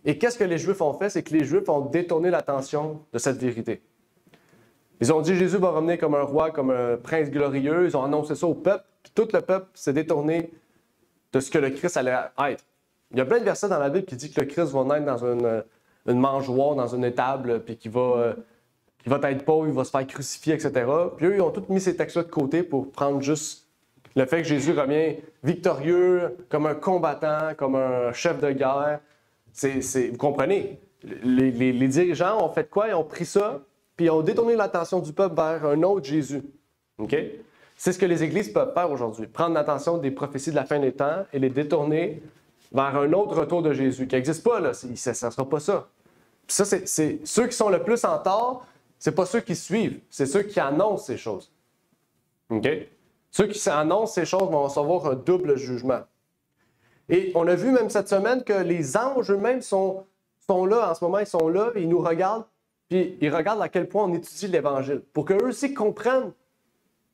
Et qu'est-ce que les Juifs ont fait? C'est que les Juifs ont détourné l'attention de cette vérité. Ils ont dit Jésus va revenir comme un roi, comme un prince glorieux. Ils ont annoncé ça au peuple. Puis tout le peuple s'est détourné de ce que le Christ allait être. Il y a plein de versets dans la Bible qui disent que le Christ va naître dans une mangeoire, dans une étable, puis qu'il va être pauvre, il va se faire crucifier, etc. Puis eux, ils ont tous mis ces textes-là de côté pour prendre juste le fait que Jésus revient victorieux, comme un combattant, comme un chef de guerre. Vous comprenez? Les dirigeants ont fait quoi? Ils ont pris ça, puis ils ont détourné l'attention du peuple vers un autre Jésus. OK? C'est ce que les églises peuvent faire aujourd'hui. Prendre l'attention des prophéties de la fin des temps et les détourner vers un autre retour de Jésus, qui n'existe pas, là. Ça ne sera pas ça. Puis ça, c'est ceux qui sont le plus en tort, c'est pas ceux qui suivent, c'est ceux qui annoncent ces choses. OK? Ceux qui annoncent ces choses vont recevoir un double jugement. Et on a vu même cette semaine que les anges eux-mêmes sont là, en ce moment, ils sont là, ils nous regardent, puis ils regardent à quel point on étudie l'Évangile, pour qu'eux aussi comprennent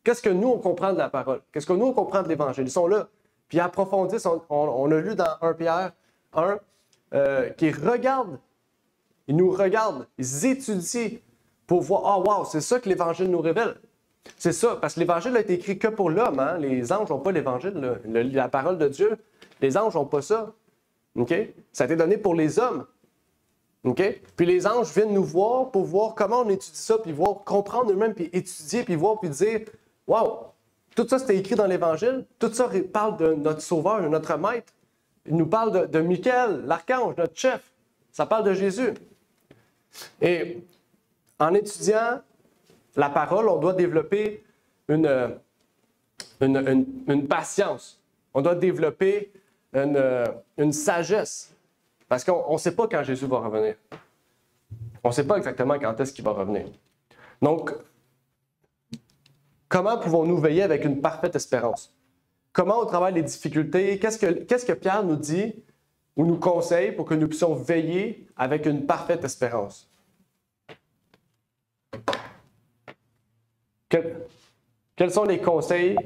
qu'est-ce que nous, on comprend de la parole, qu'est-ce que nous, on comprend de l'Évangile. Ils sont là, puis ils approfondissent. On a lu dans 1 Pierre 1 qu'ils regardent, ils nous regardent, ils étudient pour voir, ah, wow, c'est ça que l'Évangile nous révèle. C'est ça, parce que l'Évangile a été écrit que pour l'homme. Hein? Les anges n'ont pas l'Évangile, la parole de Dieu. Les anges n'ont pas ça. Okay? Ça a été donné pour les hommes. Okay? Puis les anges viennent nous voir pour voir comment on étudie ça, puis voir, comprendre eux-mêmes, puis étudier, puis voir, puis dire, wow, tout ça c'était écrit dans l'Évangile. Tout ça parle de notre Sauveur, de notre Maître. Il nous parle de Michael, l'archange, notre chef. Ça parle de Jésus. Et en étudiant la parole, on doit développer une patience. On doit développer une sagesse. Parce qu'on ne sait pas quand Jésus va revenir. On ne sait pas exactement quand est-ce qu'il va revenir. Donc, comment pouvons-nous veiller avec une parfaite espérance? Comment on travaille les difficultés? Qu'est-ce que Pierre nous dit ou nous conseille pour que nous puissions veiller avec une parfaite espérance? Quels sont les conseils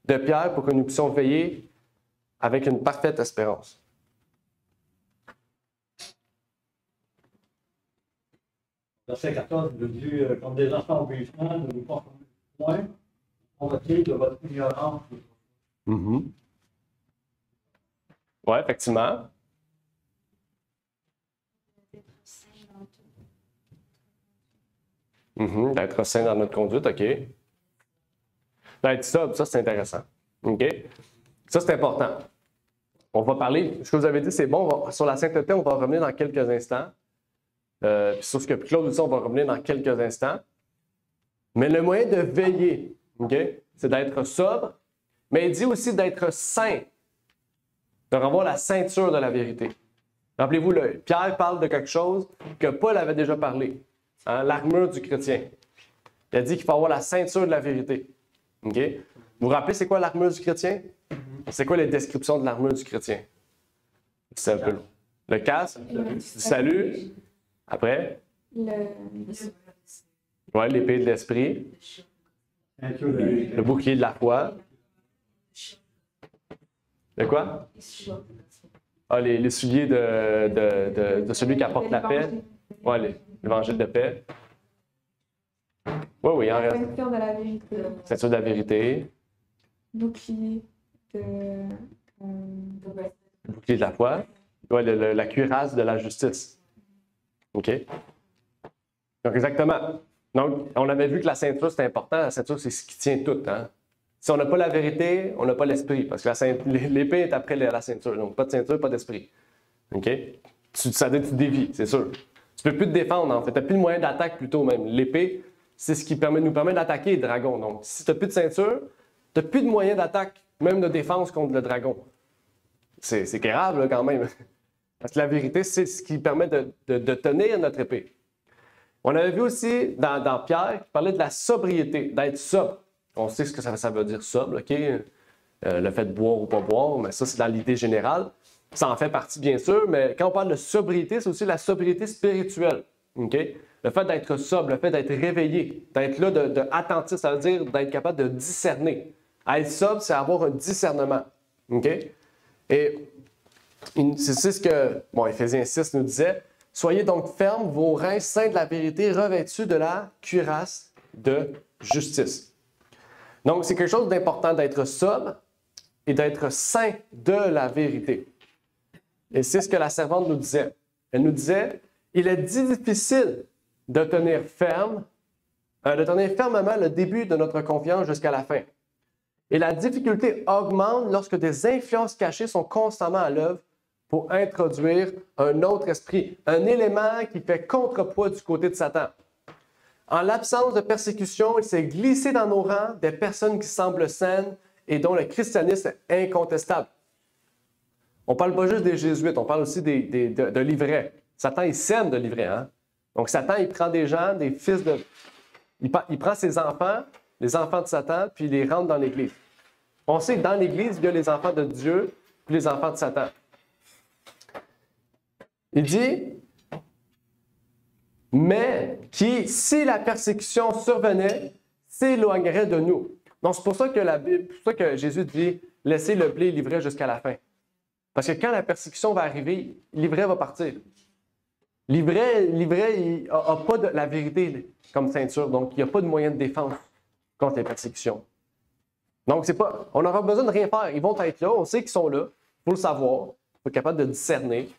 de Pierre pour que nous puissions veiller avec une parfaite espérance? Verset 14 nous dit, comme des enfants obéissants, ne vous conformez point au motif de votre ignorance. Oui, effectivement. D'être saint dans notre conduite, OK. D'être sobre, ça c'est intéressant. OK? Ça c'est important. On va parler, ce que vous avez dit, c'est bon, sur la sainteté, on va revenir dans quelques instants. Puis sur ce que Claude aussi, on va revenir dans quelques instants. Mais le moyen de veiller, OK, c'est d'être sobre, mais il dit aussi d'être saint, de avoir la ceinture de la vérité. Rappelez-vous, Pierre parle de quelque chose que Paul avait déjà parlé, hein, l'armure du chrétien. Il a dit qu'il faut avoir la ceinture de la vérité. OK? Vous vous rappelez, c'est quoi l'armure du chrétien? C'est quoi les descriptions de l'armure du chrétien? C'est un peu long. Le casque, du salut. Après? Ouais, l'épée de l'esprit. Le bouclier de la foi. De quoi? Ah, les souliers de celui qui apporte la paix. Oui, l'évangile de paix. Oui, il en reste. Ceinture de la vérité. Ceinture de la vérité. Bouclier de... Le bouclier de la foi. Oui, la cuirasse de la justice. OK? Donc, exactement. Donc, on avait vu que la ceinture, c'est important. La ceinture, c'est ce qui tient tout. Hein? Si on n'a pas la vérité, on n'a pas l'esprit. Parce que l'épée est après la ceinture. Donc, pas de ceinture, pas d'esprit. OK? Ça veut dire que tu dévies, c'est sûr. Tu ne peux plus te défendre, en fait. Tu n'as plus de moyen d'attaque, plutôt même. L'épée, c'est ce qui nous permet d'attaquer les dragons. Donc, si tu n'as plus de ceinture, tu n'as plus de moyen d'attaque, même de défense contre le dragon. C'est grave, là, quand même. Parce que la vérité, c'est ce qui permet de tenir notre épée. On avait vu aussi dans Pierre qui parlait de la sobriété, d'être sobre. On sait ce que ça veut dire sobre, OK? Le fait de boire ou pas boire, mais ça, c'est dans l'idée générale. Ça en fait partie, bien sûr, mais quand on parle de sobriété, c'est aussi la sobriété spirituelle. OK? Le fait d'être sobre, le fait d'être réveillé, d'être là, attentif, ça veut dire d'être capable de discerner. Être sobre, c'est avoir un discernement. OK? Et c'est ce que Éphésiens 6 nous disait. Soyez donc fermes, vos reins saints de la vérité, revêtus de la cuirasse de justice. Donc, c'est quelque chose d'important d'être sobre et d'être saint de la vérité. Et c'est ce que la servante nous disait. Elle nous disait, il est difficile de tenir fermement le début de notre confiance jusqu'à la fin. Et la difficulté augmente lorsque des influences cachées sont constamment à l'œuvre pour introduire un autre esprit, un élément qui fait contrepoids du côté de Satan. En l'absence de persécution, il s'est glissé dans nos rangs des personnes qui semblent saines et dont le christianisme est incontestable. On ne parle pas juste des jésuites, on parle aussi de l'ivraies. Satan, il sème de l'ivraies. Hein? Donc, Satan, il prend des gens, des fils de... Il prend ses enfants, les enfants de Satan, puis il les rentre dans l'Église. On sait que dans l'Église, il y a les enfants de Dieu, puis les enfants de Satan. Il dit, mais qui, si la persécution survenait, s'éloignerait de nous. Donc, c'est pour ça que Jésus dit, laissez le blé l'ivraie jusqu'à la fin. Parce que quand la persécution va arriver, l'ivraie va partir. L'ivraie, il n'a pas de la vérité comme ceinture, donc il n'y a pas de moyen de défense contre les persécutions. Donc, on n'aura besoin de rien faire. Ils vont être là, on sait qu'ils sont là, il faut le savoir, il faut être capable de discerner,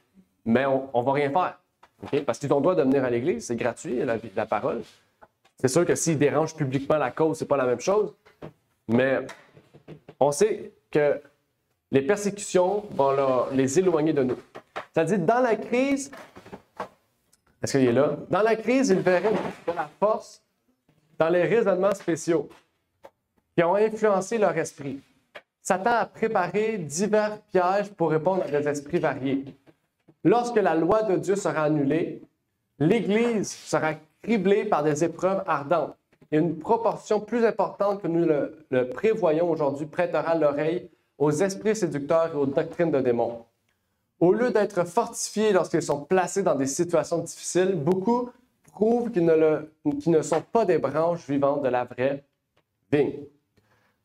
mais on ne va rien faire. Okay? Parce qu'ils ont le droit de venir à l'Église, c'est gratuit, la parole. C'est sûr que s'ils dérangent publiquement la cause, ce n'est pas la même chose, mais on sait que les persécutions vont les éloigner de nous. C'est-à-dire, dans la crise, est-ce qu'il est là? Dans la crise, ils verraient de la force dans les raisonnements spéciaux qui ont influencé leur esprit. Satan a préparé divers pièges pour répondre à des esprits variés. Lorsque la loi de Dieu sera annulée, l'Église sera criblée par des épreuves ardentes. Et une proportion plus importante que nous le prévoyons aujourd'hui prêtera l'oreille aux esprits séducteurs et aux doctrines de démons. Au lieu d'être fortifiés lorsqu'ils sont placés dans des situations difficiles, beaucoup prouvent qu'ils ne sont pas des branches vivantes de la vraie vigne.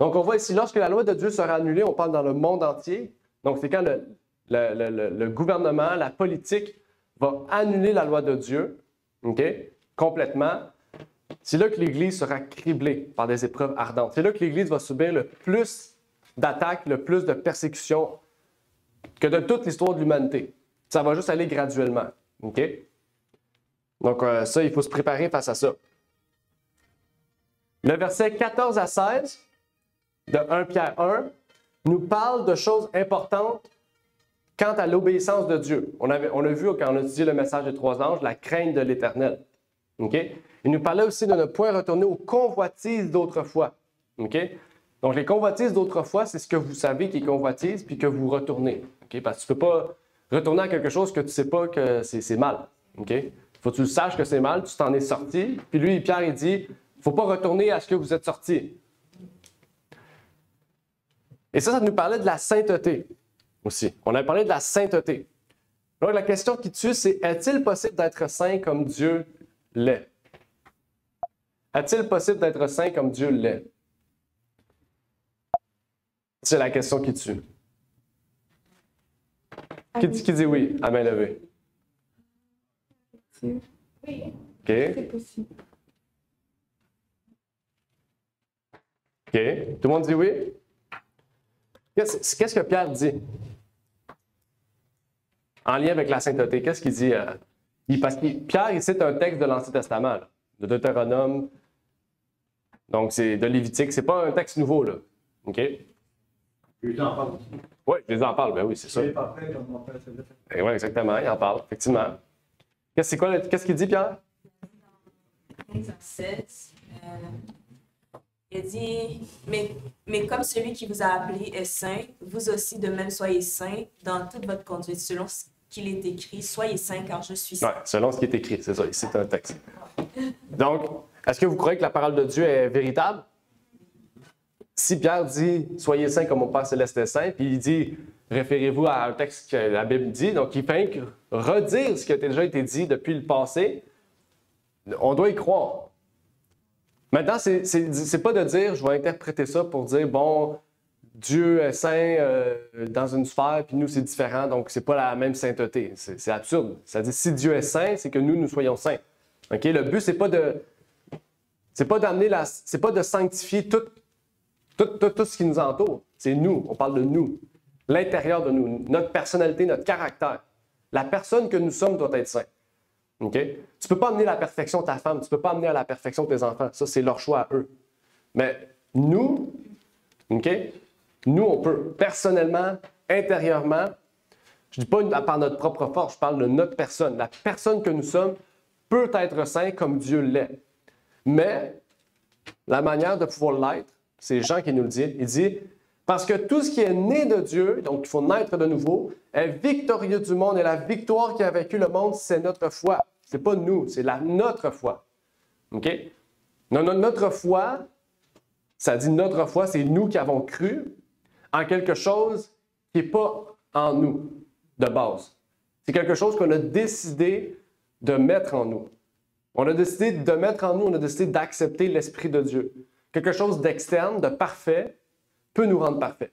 Donc, on voit ici, lorsque la loi de Dieu sera annulée, on parle dans le monde entier. Donc, c'est quand le gouvernement, la politique va annuler la loi de Dieu, OK, complètement. C'est là que l'Église sera criblée par des épreuves ardentes. C'est là que l'Église va subir le plus d'attaques, le plus de persécutions que de toute l'histoire de l'humanité. Ça va juste aller graduellement. OK? Donc, ça, il faut se préparer face à ça. Le verset 14 à 16 de 1 Pierre 1 nous parle de choses importantes quant à l'obéissance de Dieu. On a vu quand on a étudié le message des 3 anges, la crainte de l'Éternel. OK? Il nous parlait aussi de ne point retourner aux convoitises d'autrefois. OK? Donc, les convoitises d'autrefois, c'est ce que vous savez qui est convoitise, puis que vous retournez. OK? Parce que tu ne peux pas retourner à quelque chose que tu ne sais pas que c'est mal. OK? Faut que tu le saches que c'est mal, tu t'en es sorti. Puis lui, Pierre, il dit, il ne faut pas retourner à ce que vous êtes sorti. Et ça nous parlait de la sainteté aussi. On avait parlé de la sainteté. Donc, la question qui tue, c'est, est-il possible d'être saint comme Dieu l'est? Est-il possible d'être saint comme Dieu l'est? C'est la question qui tue. Qui dit oui à main levée? Oui, OK. c'est possible. OK. Tout le monde dit oui? Qu'est-ce que Pierre dit? En lien avec la sainteté, qu'est-ce qu'il dit? Parce que Pierre, il cite un texte de l'Ancien Testament, là, de Deutéronome. Donc, c'est de Lévitique. C'est pas un texte nouveau, là. OK? Je les en parle aussi. Oui, je les en parle, ben oui, c'est ça. C'est pas prêt comme mon père se fait. Oui, exactement, il en parle, effectivement. Qu'est-ce qu'il dit, Pierre? 16, il dit, mais comme celui qui vous a appelé est saint, vous aussi de même soyez saints dans toute votre conduite, selon ce qu'il est écrit, soyez saints car je suis saint. Oui, selon ce qui est écrit, c'est ça, ici c'est un texte. Donc, est-ce que vous croyez que la parole de Dieu est véritable? Si Pierre dit « Soyez saints comme mon Père Céleste est saint », puis il dit « Référez-vous à un texte que la Bible dit », donc il fait redire ce qui a déjà été dit depuis le passé, on doit y croire. Maintenant, c'est pas de dire « Je vais interpréter ça pour dire « Bon, Dieu est saint dans une sphère, puis nous, c'est différent, donc c'est pas la même sainteté. » C'est absurde. Ça dit « Si Dieu est saint, c'est que nous soyons saints. » Okay? Le but, c'est pas de sanctifier tout ce qui nous entoure. C'est nous. On parle de nous. L'intérieur de nous. Notre personnalité, notre caractère. La personne que nous sommes doit être sainte. Okay? Tu ne peux pas amener la perfection ta femme. Tu ne peux pas amener à la perfection tes enfants. Ça, c'est leur choix à eux. Mais nous, okay? Nous, on peut. Personnellement, intérieurement, je ne dis pas par notre propre force, je parle de notre personne. La personne que nous sommes peut être sainte comme Dieu l'est. Mais la manière de pouvoir l'être, c'est Jean qui nous le dit. Il dit, parce que tout ce qui est né de Dieu, donc il faut naître de nouveau, est victorieux du monde et la victoire qui a vaincu le monde, c'est notre foi. C'est pas nous, c'est notre foi. OK? Notre foi, ça dit notre foi, c'est nous qui avons cru en quelque chose qui n'est pas en nous, de base. C'est quelque chose qu'on a décidé de mettre en nous. On a décidé de mettre en nous, on a décidé d'accepter l'Esprit de Dieu. Quelque chose d'externe, de parfait, peut nous rendre parfaits.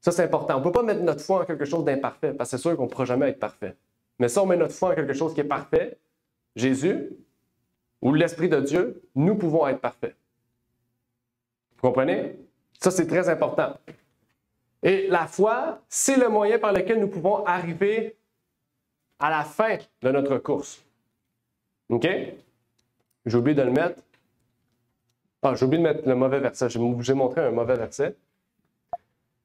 Ça, c'est important. On ne peut pas mettre notre foi en quelque chose d'imparfait, parce que c'est sûr qu'on ne pourra jamais être parfait. Mais si on met notre foi en quelque chose qui est parfait, Jésus, ou l'Esprit de Dieu, nous pouvons être parfaits. Vous comprenez? Ça, c'est très important. Et la foi, c'est le moyen par lequel nous pouvons arriver à la fin de notre course. OK? J'ai oublié de le mettre. Ah, j'ai oublié de mettre le mauvais verset. J'ai montré un mauvais verset.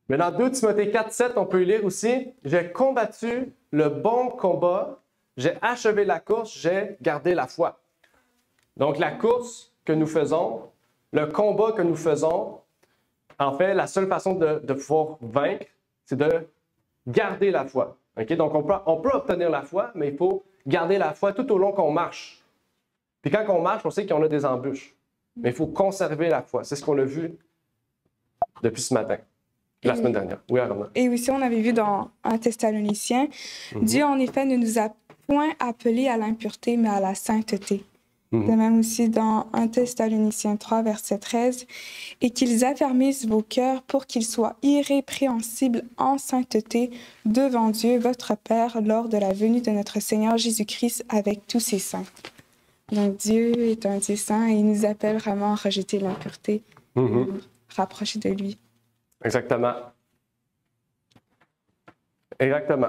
Mais dans 2 Timothée 4, 7, on peut lire aussi « J'ai combattu le bon combat, j'ai achevé la course, j'ai gardé la foi. » Donc, la course que nous faisons, le combat que nous faisons, en fait, la seule façon de pouvoir vaincre, c'est de garder la foi. Okay? Donc, on peut obtenir la foi, mais il faut garder la foi tout au long qu'on marche. Puis quand on marche, on sait qu'on a des embûches. Mais il faut conserver la foi. C'est ce qu'on a vu depuis ce matin, la semaine dernière. Oui, Arnaud. Et aussi, on avait vu dans 1 Thessaloniciens, Dieu, en effet, ne nous a point appelés à l'impureté, mais à la sainteté. De même aussi dans 1 Thessaloniciens 3, verset 13, « Et qu'ils affermissent vos cœurs pour qu'ils soient irrépréhensibles en sainteté devant Dieu, votre Père, lors de la venue de notre Seigneur Jésus-Christ avec tous ses saints. » Donc Dieu est un Dieu saint et il nous appelle vraiment à rejeter l'impureté, nous rapprocher de lui. Exactement. Exactement.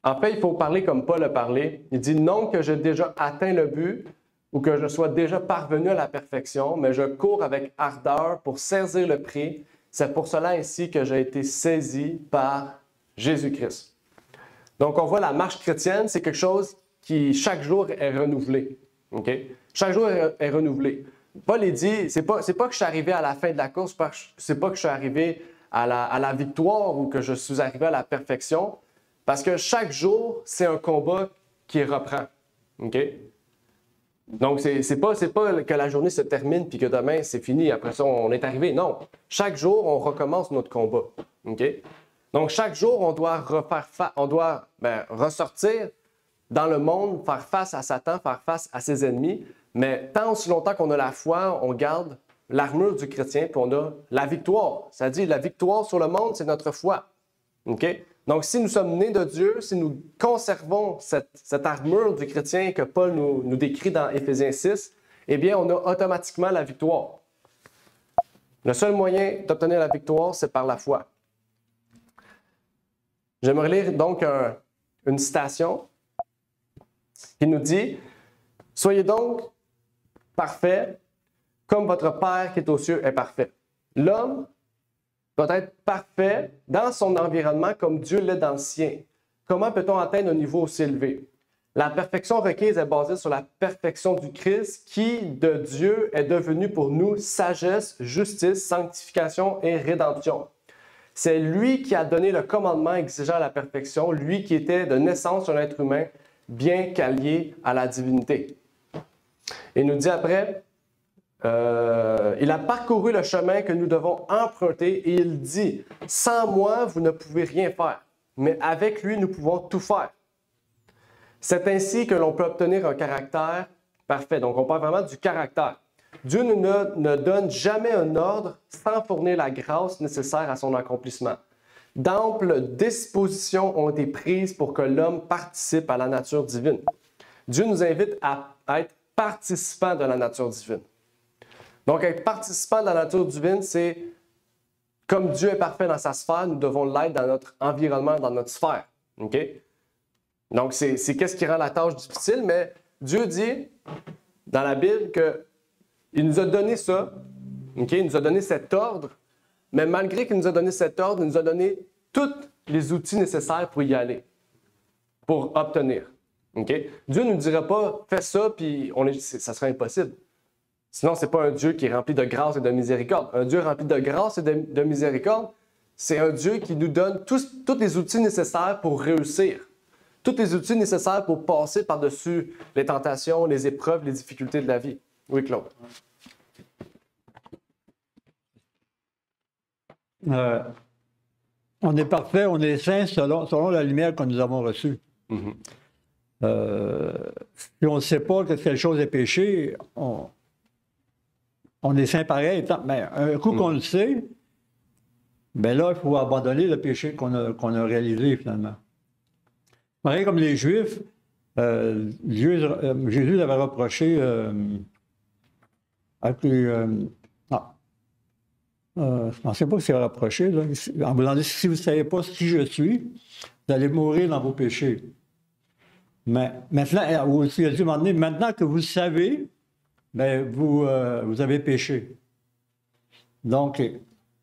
En fait, il faut parler comme Paul a parlé. Il dit non que j'ai déjà atteint le but ou que je sois déjà parvenu à la perfection, mais je cours avec ardeur pour saisir le prix. C'est pour cela ainsi que j'ai été saisi par Jésus-Christ. Donc, on voit la marche chrétienne, c'est quelque chose qui, chaque jour, est renouvelé. Okay? Chaque jour est renouvelé. Paul, il dit, c'est pas que je suis arrivé à la fin de la course, c'est pas que je suis arrivé à la victoire ou que je suis arrivé à la perfection, parce que chaque jour, c'est un combat qui reprend. OK? Donc, c'est pas que la journée se termine puis que demain, c'est fini. Après ça, on est arrivé. Non. Chaque jour, on recommence notre combat. OK? Donc, chaque jour, on doit ressortir dans le monde, faire face à Satan, faire face à ses ennemis. Mais tant aussi longtemps qu'on a la foi, on garde l'armure du chrétien puis on a la victoire. Ça dit, la victoire sur le monde, c'est notre foi. OK? Donc, si nous sommes nés de Dieu, si nous conservons cette armure du chrétien que Paul nous décrit dans Éphésiens 6, eh bien, on a automatiquement la victoire. Le seul moyen d'obtenir la victoire, c'est par la foi. J'aimerais lire donc une citation qui nous dit « Soyez donc parfaits comme votre Père qui est aux cieux est parfait. » L'homme doit être parfait dans son environnement comme Dieu l'est dans le sien. Comment peut-on atteindre un niveau aussi élevé? La perfection requise est basée sur la perfection du Christ qui, de Dieu, est devenu pour nous sagesse, justice, sanctification et rédemption. C'est lui qui a donné le commandement exigeant la perfection, lui qui était de naissance un être humain, bien qu'allié à la divinité. Il nous dit après, il a parcouru le chemin que nous devons emprunter et il dit, « Sans moi, vous ne pouvez rien faire, mais avec lui, nous pouvons tout faire. » C'est ainsi que l'on peut obtenir un caractère parfait. Donc, on parle vraiment du caractère. Dieu ne donne jamais un ordre sans fournir la grâce nécessaire à son accomplissement. D'amples dispositions ont été prises pour que l'homme participe à la nature divine. Dieu nous invite à être participants de la nature divine. Donc, être participant de la nature divine, c'est comme Dieu est parfait dans sa sphère, nous devons l'être dans notre environnement, dans notre sphère. OK? Donc, c'est qu'est-ce qui rend la tâche difficile, mais Dieu dit dans la Bible qu'il nous a donné ça, OK? Il nous a donné cet ordre, mais malgré qu'il nous a donné cet ordre, il nous a donné tous les outils nécessaires pour y aller, pour obtenir. OK? Dieu ne nous dira pas « fais ça » puis ça serait impossible. Sinon, ce n'est pas un Dieu qui est rempli de grâce et de miséricorde. Un Dieu rempli de grâce et de miséricorde, c'est un Dieu qui nous donne tous les outils nécessaires pour réussir. Tous les outils nécessaires pour passer par-dessus les tentations, les épreuves, les difficultés de la vie. Oui, Claude. On est parfait, on est saint selon la lumière que nous avons reçue. Si on ne sait pas que quelque chose est péché, on est saint pareil. Mais un coup qu'on le sait, bien là, il faut abandonner le péché qu'on a réalisé finalement. Pareil comme les Juifs, Jésus l'avait reproché avec les... je ne pensais pas que c'est reproché. Là. En vous disant, si vous ne savez pas qui je suis, vous allez mourir dans vos péchés. Mais maintenant, il a dit à un moment donné, maintenant que vous le savez, bien, vous avez péché. Donc,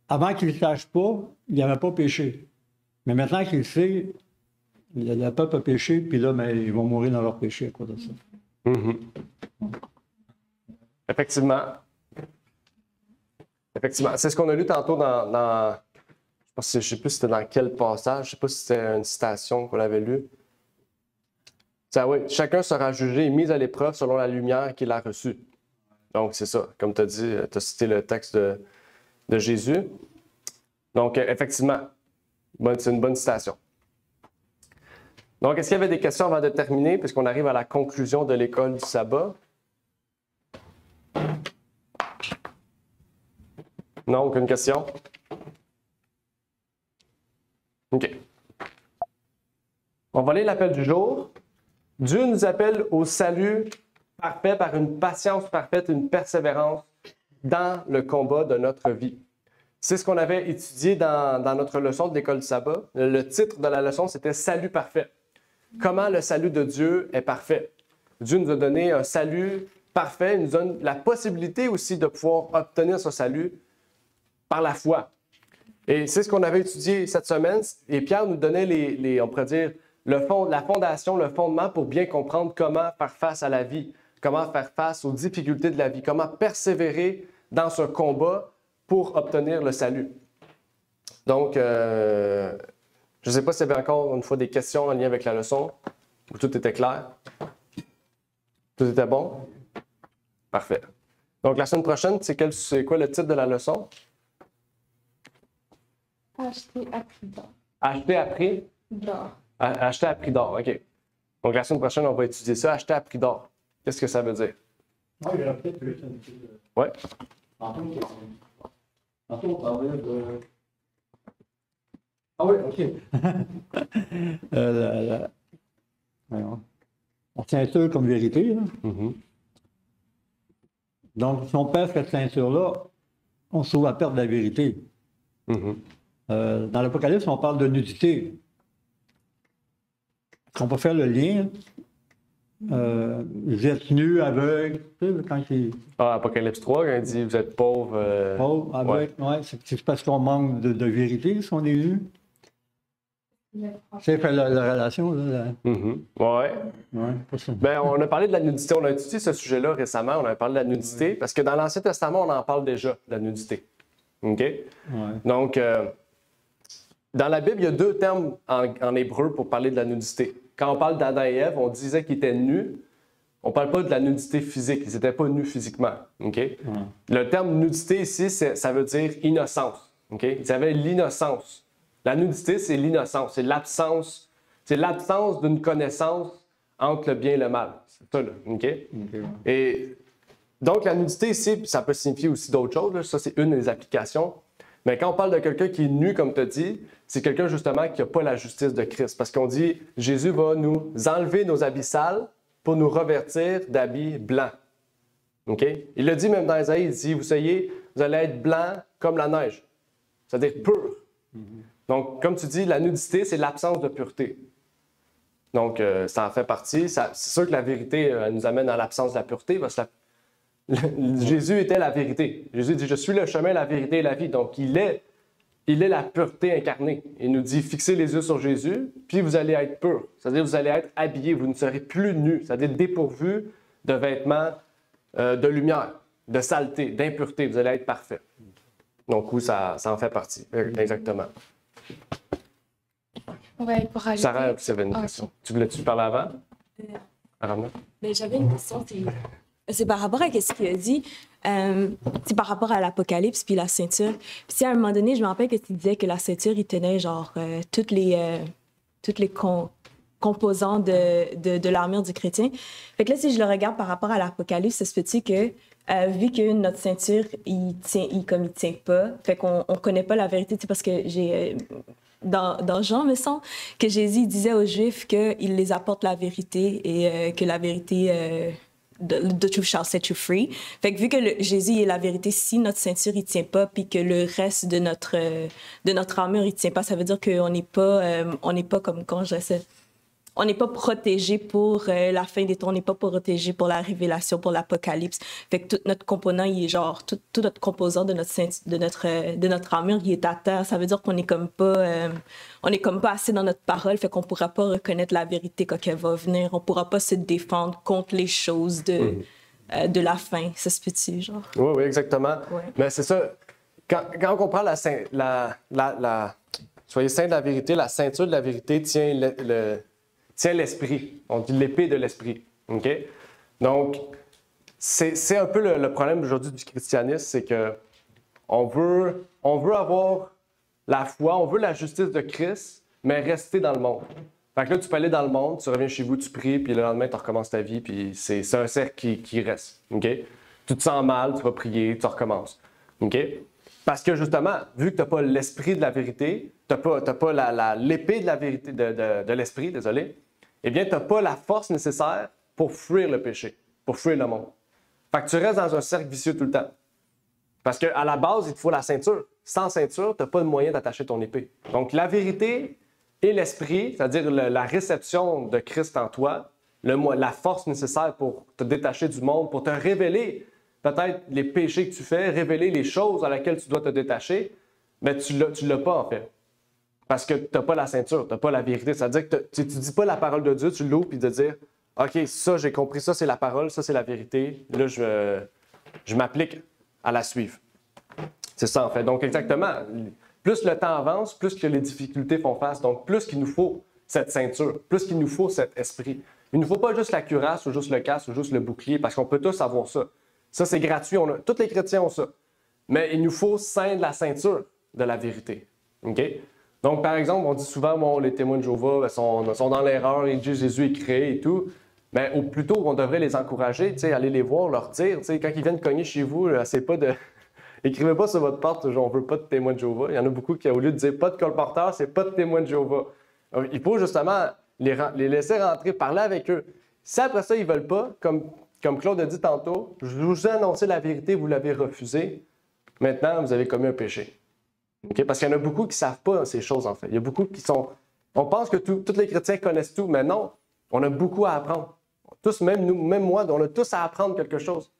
avant qu'il ne le sache pas, il n'avait pas péché. Mais maintenant qu'il le sait, le peuple a péché, puis là, bien, ils vont mourir dans leur péché à cause de ça. Effectivement. Effectivement. C'est ce qu'on a lu tantôt dans je ne sais plus c'était dans quel passage, je ne sais pas si c'était une citation qu'on avait lue. Ça, oui, chacun sera jugé et mis à l'épreuve selon la lumière qu'il a reçue. Donc, c'est ça. Comme tu as dit, tu as cité le texte de Jésus. Donc, effectivement, c'est une bonne citation. Donc, est-ce qu'il y avait des questions avant de terminer, puisqu'on arrive à la conclusion de l'école du sabbat? Non, aucune question? OK. On va lire l'appel du jour. Dieu nous appelle au salut parfait par une patience parfaite, une persévérance dans le combat de notre vie. C'est ce qu'on avait étudié dans notre leçon de l'école du sabbat. Le titre de la leçon, c'était « Salut parfait ». Comment le salut de Dieu est parfait. Dieu nous a donné un salut parfait. Il nous donne la possibilité aussi de pouvoir obtenir ce salut par la foi. Et c'est ce qu'on avait étudié cette semaine. Et Pierre nous donnait on pourrait dire, la fondation, le fondement pour bien comprendre comment faire face à la vie, comment faire face aux difficultés de la vie, comment persévérer dans ce combat pour obtenir le salut. Donc, je ne sais pas s'il y avait encore une fois des questions en lien avec la leçon, où tout était clair. Tout était bon? Parfait. Donc, la semaine prochaine, c'est quoi le titre de la leçon? Acheter à prix d'or. Acheter à prix D'or. Acheter à prix d'or, OK. Donc, la semaine prochaine, on va étudier ça, acheter à prix d'or. Qu'est-ce que ça veut dire? Oui, il y a peut-être juste un petit... Oui. Tantôt, on parlait de... Ah oui, OK. Voyons. La ceinture comme vérité, là. Mm-hmm. Donc, si on perd cette ceinture-là, on se trouve à perdre la vérité. Mm-hmm. Dans l'Apocalypse, on parle de nudité. On peut faire le lien. Vous êtes nu, aveugle, tu sais, quand il... Ah, Apocalypse 3, quand il dit « vous êtes pauvre Pauvre, aveugle, ouais. C'est parce qu'on manque de vérité si on est nu. C'est fait la relation, là. Mm-hmm. Ouais. Pas ça. Ben, on a parlé de la nudité. On a étudié ce sujet-là récemment. On a parlé de la nudité parce que dans l'Ancien Testament, on en parle déjà, de la nudité. OK? Ouais. Donc, dans la Bible, il y a deux termes en hébreu pour parler de la nudité. Quand on parle d'Adam et Ève, on disait qu'ils étaient nus. On ne parle pas de la nudité physique. Ils n'étaient pas nus physiquement. OK? Le terme nudité ici, ça veut dire innocence. OK? Ils avaient l'innocence. La nudité, c'est l'innocence. C'est l'absence d'une connaissance entre le bien et le mal. C'est ça, là. OK? Et donc, la nudité ici, ça peut signifier aussi d'autres choses. Là. Ça, c'est une des applications. Mais quand on parle de quelqu'un qui est nu, comme tu as dit, c'est quelqu'un justement qui n'a pas la justice de Christ. Parce qu'on dit, Jésus va nous enlever nos habits sales pour nous revêtir d'habits blancs. OK? Il le dit même dans Isaïe, il dit, vous allez être blanc comme la neige. C'est-à-dire pur. Donc, comme tu dis, la nudité, c'est l'absence de pureté. Donc, ça en fait partie. C'est sûr que la vérité nous amène à l'absence de la pureté, parce que Jésus était la vérité. Jésus dit, je suis le chemin, la vérité et la vie. Donc, il est la pureté incarnée. Il nous dit, fixez les yeux sur Jésus, puis vous allez être pur. C'est-à-dire, vous allez être habillés, vous ne serez plus nus. C'est-à-dire dépourvus de vêtements de lumière, de saleté, d'impureté. Vous allez être parfait. Donc, oui, ça en fait partie. Exactement. Ouais, pour ajouter... Sarah, tu avais une question. Tu voulais-tu parler avant? Ramona? Mais j'avais une question, c'est par rapport à ce qu'il a dit, c'est par rapport à l'Apocalypse puis la ceinture. Puis à un moment donné, je me rappelle que tu disais que la ceinture, il tenait genre toutes les composants de l'armure du chrétien. Fait que là, si je le regarde par rapport à l'Apocalypse, ça se fait-tu que vu que notre ceinture, il tient pas, fait qu'on connaît pas la vérité, parce que j'ai... Dans Jean, me semble, que Jésus disait aux Juifs qu'il les apporte la vérité et que la vérité... The truth shall set you free. Fait que vu que Jésus est la vérité, si notre ceinture il tient pas, puis que le reste de notre armure il tient pas, ça veut dire qu'on n'est pas comme quand je sais, on n'est pas protégé pour la fin des temps, on n'est pas protégé pour la révélation, pour l'Apocalypse. Fait que tout notre component, il est genre tout notre composant de notre armure, il est à terre. Ça veut dire qu'on est comme pas assez dans notre parole, fait qu'on pourra pas reconnaître la vérité quand elle va venir. On pourra pas se défendre contre les choses de la fin. Ça se peut-tu, genre? Oui, exactement. Ouais. Mais c'est ça. Quand on comprend soyez saints de la vérité, la ceinture de la vérité tient l'esprit. On dit l'épée de l'esprit. OK? Donc, c'est un peu le problème aujourd'hui du christianisme, c'est que on veut avoir la foi, on veut la justice de Christ, mais rester dans le monde. Fait que là, tu peux aller dans le monde, tu reviens chez vous, tu pries, puis le lendemain, tu recommences ta vie, puis c'est un cercle qui reste. OK? Tu te sens mal, tu vas prier, tu recommences. OK? Parce que justement, vu que tu n'as pas l'esprit de la vérité, tu n'as pas l'épée de la vérité de l'esprit, désolé, eh bien, tu n'as pas la force nécessaire pour fuir le péché, pour fuir le monde. Fait que tu restes dans un cercle vicieux tout le temps. Parce qu'à la base, il te faut la ceinture. Sans ceinture, tu n'as pas de moyen d'attacher ton épée. Donc, la vérité et l'esprit, c'est-à-dire la réception de Christ en toi, la force nécessaire pour te détacher du monde, pour te révéler peut-être les péchés que tu fais, révéler les choses à laquelle tu dois te détacher, mais tu ne l'as pas en fait. Parce que tu n'as pas la ceinture, tu n'as pas la vérité. C'est-à-dire que tu ne dis pas la parole de Dieu, tu l'ouvres et de dire « OK, ça j'ai compris, ça c'est la parole, ça c'est la vérité, là je m'applique à la suivre. » C'est ça en fait. Donc exactement, plus le temps avance, plus que les difficultés font face, donc plus qu'il nous faut cette ceinture, plus qu'il nous faut cet esprit. Il ne nous faut pas juste la cuirasse ou juste le casque ou juste le bouclier, parce qu'on peut tous avoir ça. Ça, c'est gratuit. Tous les chrétiens ont ça. Mais il nous faut ceindre la ceinture de la vérité. Okay? Donc, par exemple, on dit souvent, bon, les témoins de Jéhovah sont dans l'erreur, ils disent Jésus est créé et tout. Mais au plus tôt, on devrait les encourager, aller les voir, leur dire, quand ils viennent cogner chez vous, c'est pas de... Écrivez pas sur votre porte, on veut pas de témoins de Jéhovah. Il y en a beaucoup qui, au lieu de dire pas de colporteur, c'est pas de témoins de Jéhovah. Donc, il faut justement les laisser rentrer, parler avec eux. Si après ça, ils veulent pas, comme Claude a dit tantôt, je vous ai annoncé la vérité, vous l'avez refusée. Maintenant, vous avez commis un péché. Okay? Parce qu'il y en a beaucoup qui ne savent pas ces choses, en fait. Il y a beaucoup qui sont... On pense que tous les chrétiens connaissent tout, mais non, on a beaucoup à apprendre. Tous, même nous, même moi, on a tous à apprendre quelque chose.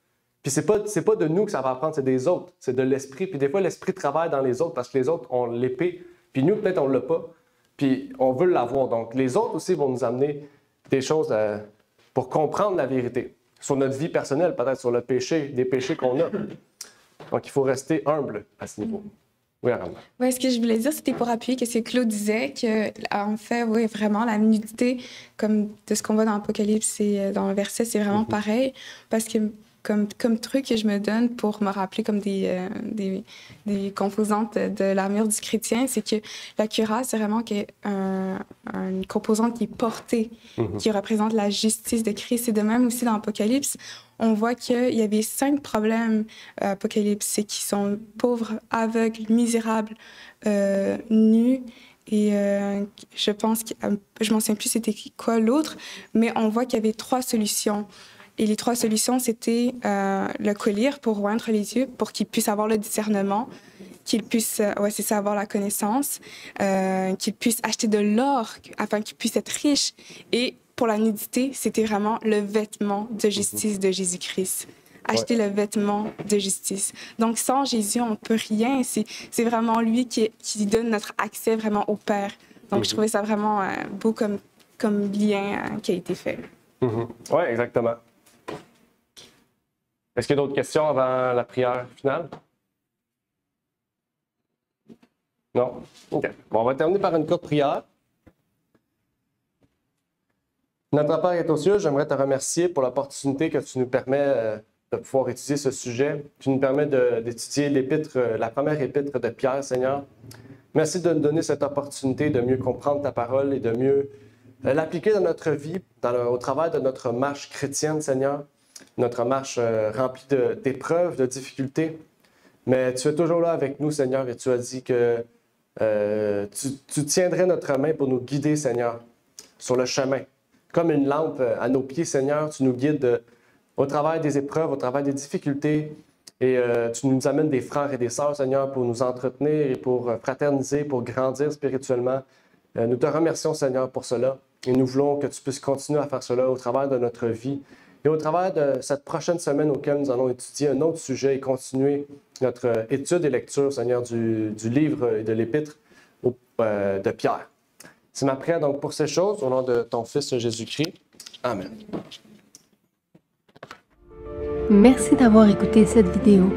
Puis c'est pas de nous que ça va apprendre, c'est des autres. C'est de l'esprit. Puis des fois, l'esprit travaille dans les autres parce que les autres ont l'épée. Puis nous, peut-être, on ne l'a pas. Puis on veut l'avoir. Donc, les autres aussi vont nous amener des choses pour comprendre la vérité. Sur notre vie personnelle, peut-être sur le péché, des péchés qu'on a. Donc, il faut rester humble à ce niveau. Oui, Aranda. Oui, ce que je voulais dire, c'était pour appuyer ce que Claude disait, qu'en fait, oui, vraiment, la nudité, comme de ce qu'on voit dans l'Apocalypse et dans le verset, c'est vraiment pareil. Parce que comme truc que je me donne pour me rappeler comme des composantes de l'armure du chrétien, c'est que la cuirasse, c'est vraiment une composante qui est portée, qui représente la justice de Christ. Et de même aussi dans l'Apocalypse, on voit qu'il y avait 5 problèmes à l'Apocalypse, c'est qu'ils sont pauvres, aveugles, misérables, nus. Et je pense que, je m'en souviens plus c'était quoi l'autre, mais on voit qu'il y avait 3 solutions. Et les 3 solutions, c'était le collyre pour oindre les yeux, pour qu'ils puissent avoir le discernement, qu'ils puissent avoir la connaissance, qu'ils puissent acheter de l'or afin qu'ils puissent être riches. Et pour la nudité, c'était vraiment le vêtement de justice de Jésus-Christ. Acheter le vêtement de justice. Donc, sans Jésus, on ne peut rien. C'est vraiment lui qui donne notre accès vraiment au Père. Donc, je trouvais ça vraiment beau comme lien qui a été fait. Oui, exactement. Est-ce qu'il y a d'autres questions avant la prière finale? Non? OK. Bon, on va terminer par une courte prière. Notre Père qui est aux cieux, j'aimerais te remercier pour l'opportunité que tu nous permets de pouvoir étudier ce sujet. Tu nous permets d'étudier l'épître, la première épître de Pierre, Seigneur. Merci de nous donner cette opportunité de mieux comprendre ta parole et de mieux l'appliquer dans notre vie, au travers de notre marche chrétienne, Seigneur. Notre marche remplie d'épreuves, de difficultés. Mais tu es toujours là avec nous, Seigneur, et tu as dit que tu tiendrais notre main pour nous guider, Seigneur, sur le chemin. Comme une lampe à nos pieds, Seigneur, tu nous guides au travers des épreuves, au travers des difficultés. Et tu nous amènes des frères et des sœurs, Seigneur, pour nous entretenir et pour fraterniser, pour grandir spirituellement. Nous te remercions, Seigneur, pour cela. Et nous voulons que tu puisses continuer à faire cela au travers de notre vie. Et au travers de cette prochaine semaine auquel nous allons étudier un autre sujet et continuer notre étude et lecture, Seigneur, du livre et de l'épître de Pierre. C'est ma prière donc pour ces choses, au nom de ton Fils Jésus-Christ. Amen. Merci d'avoir écouté cette vidéo.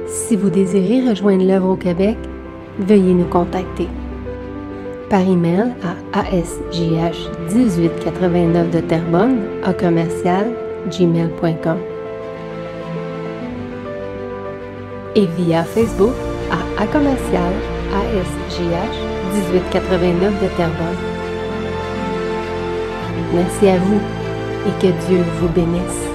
Si vous désirez rejoindre l'œuvre au Québec, veuillez nous contacter par email à asjh1889 de Terrebonne @gmail.com et via Facebook à commercial asjh1889 de Terrebonne. Merci à vous et que Dieu vous bénisse.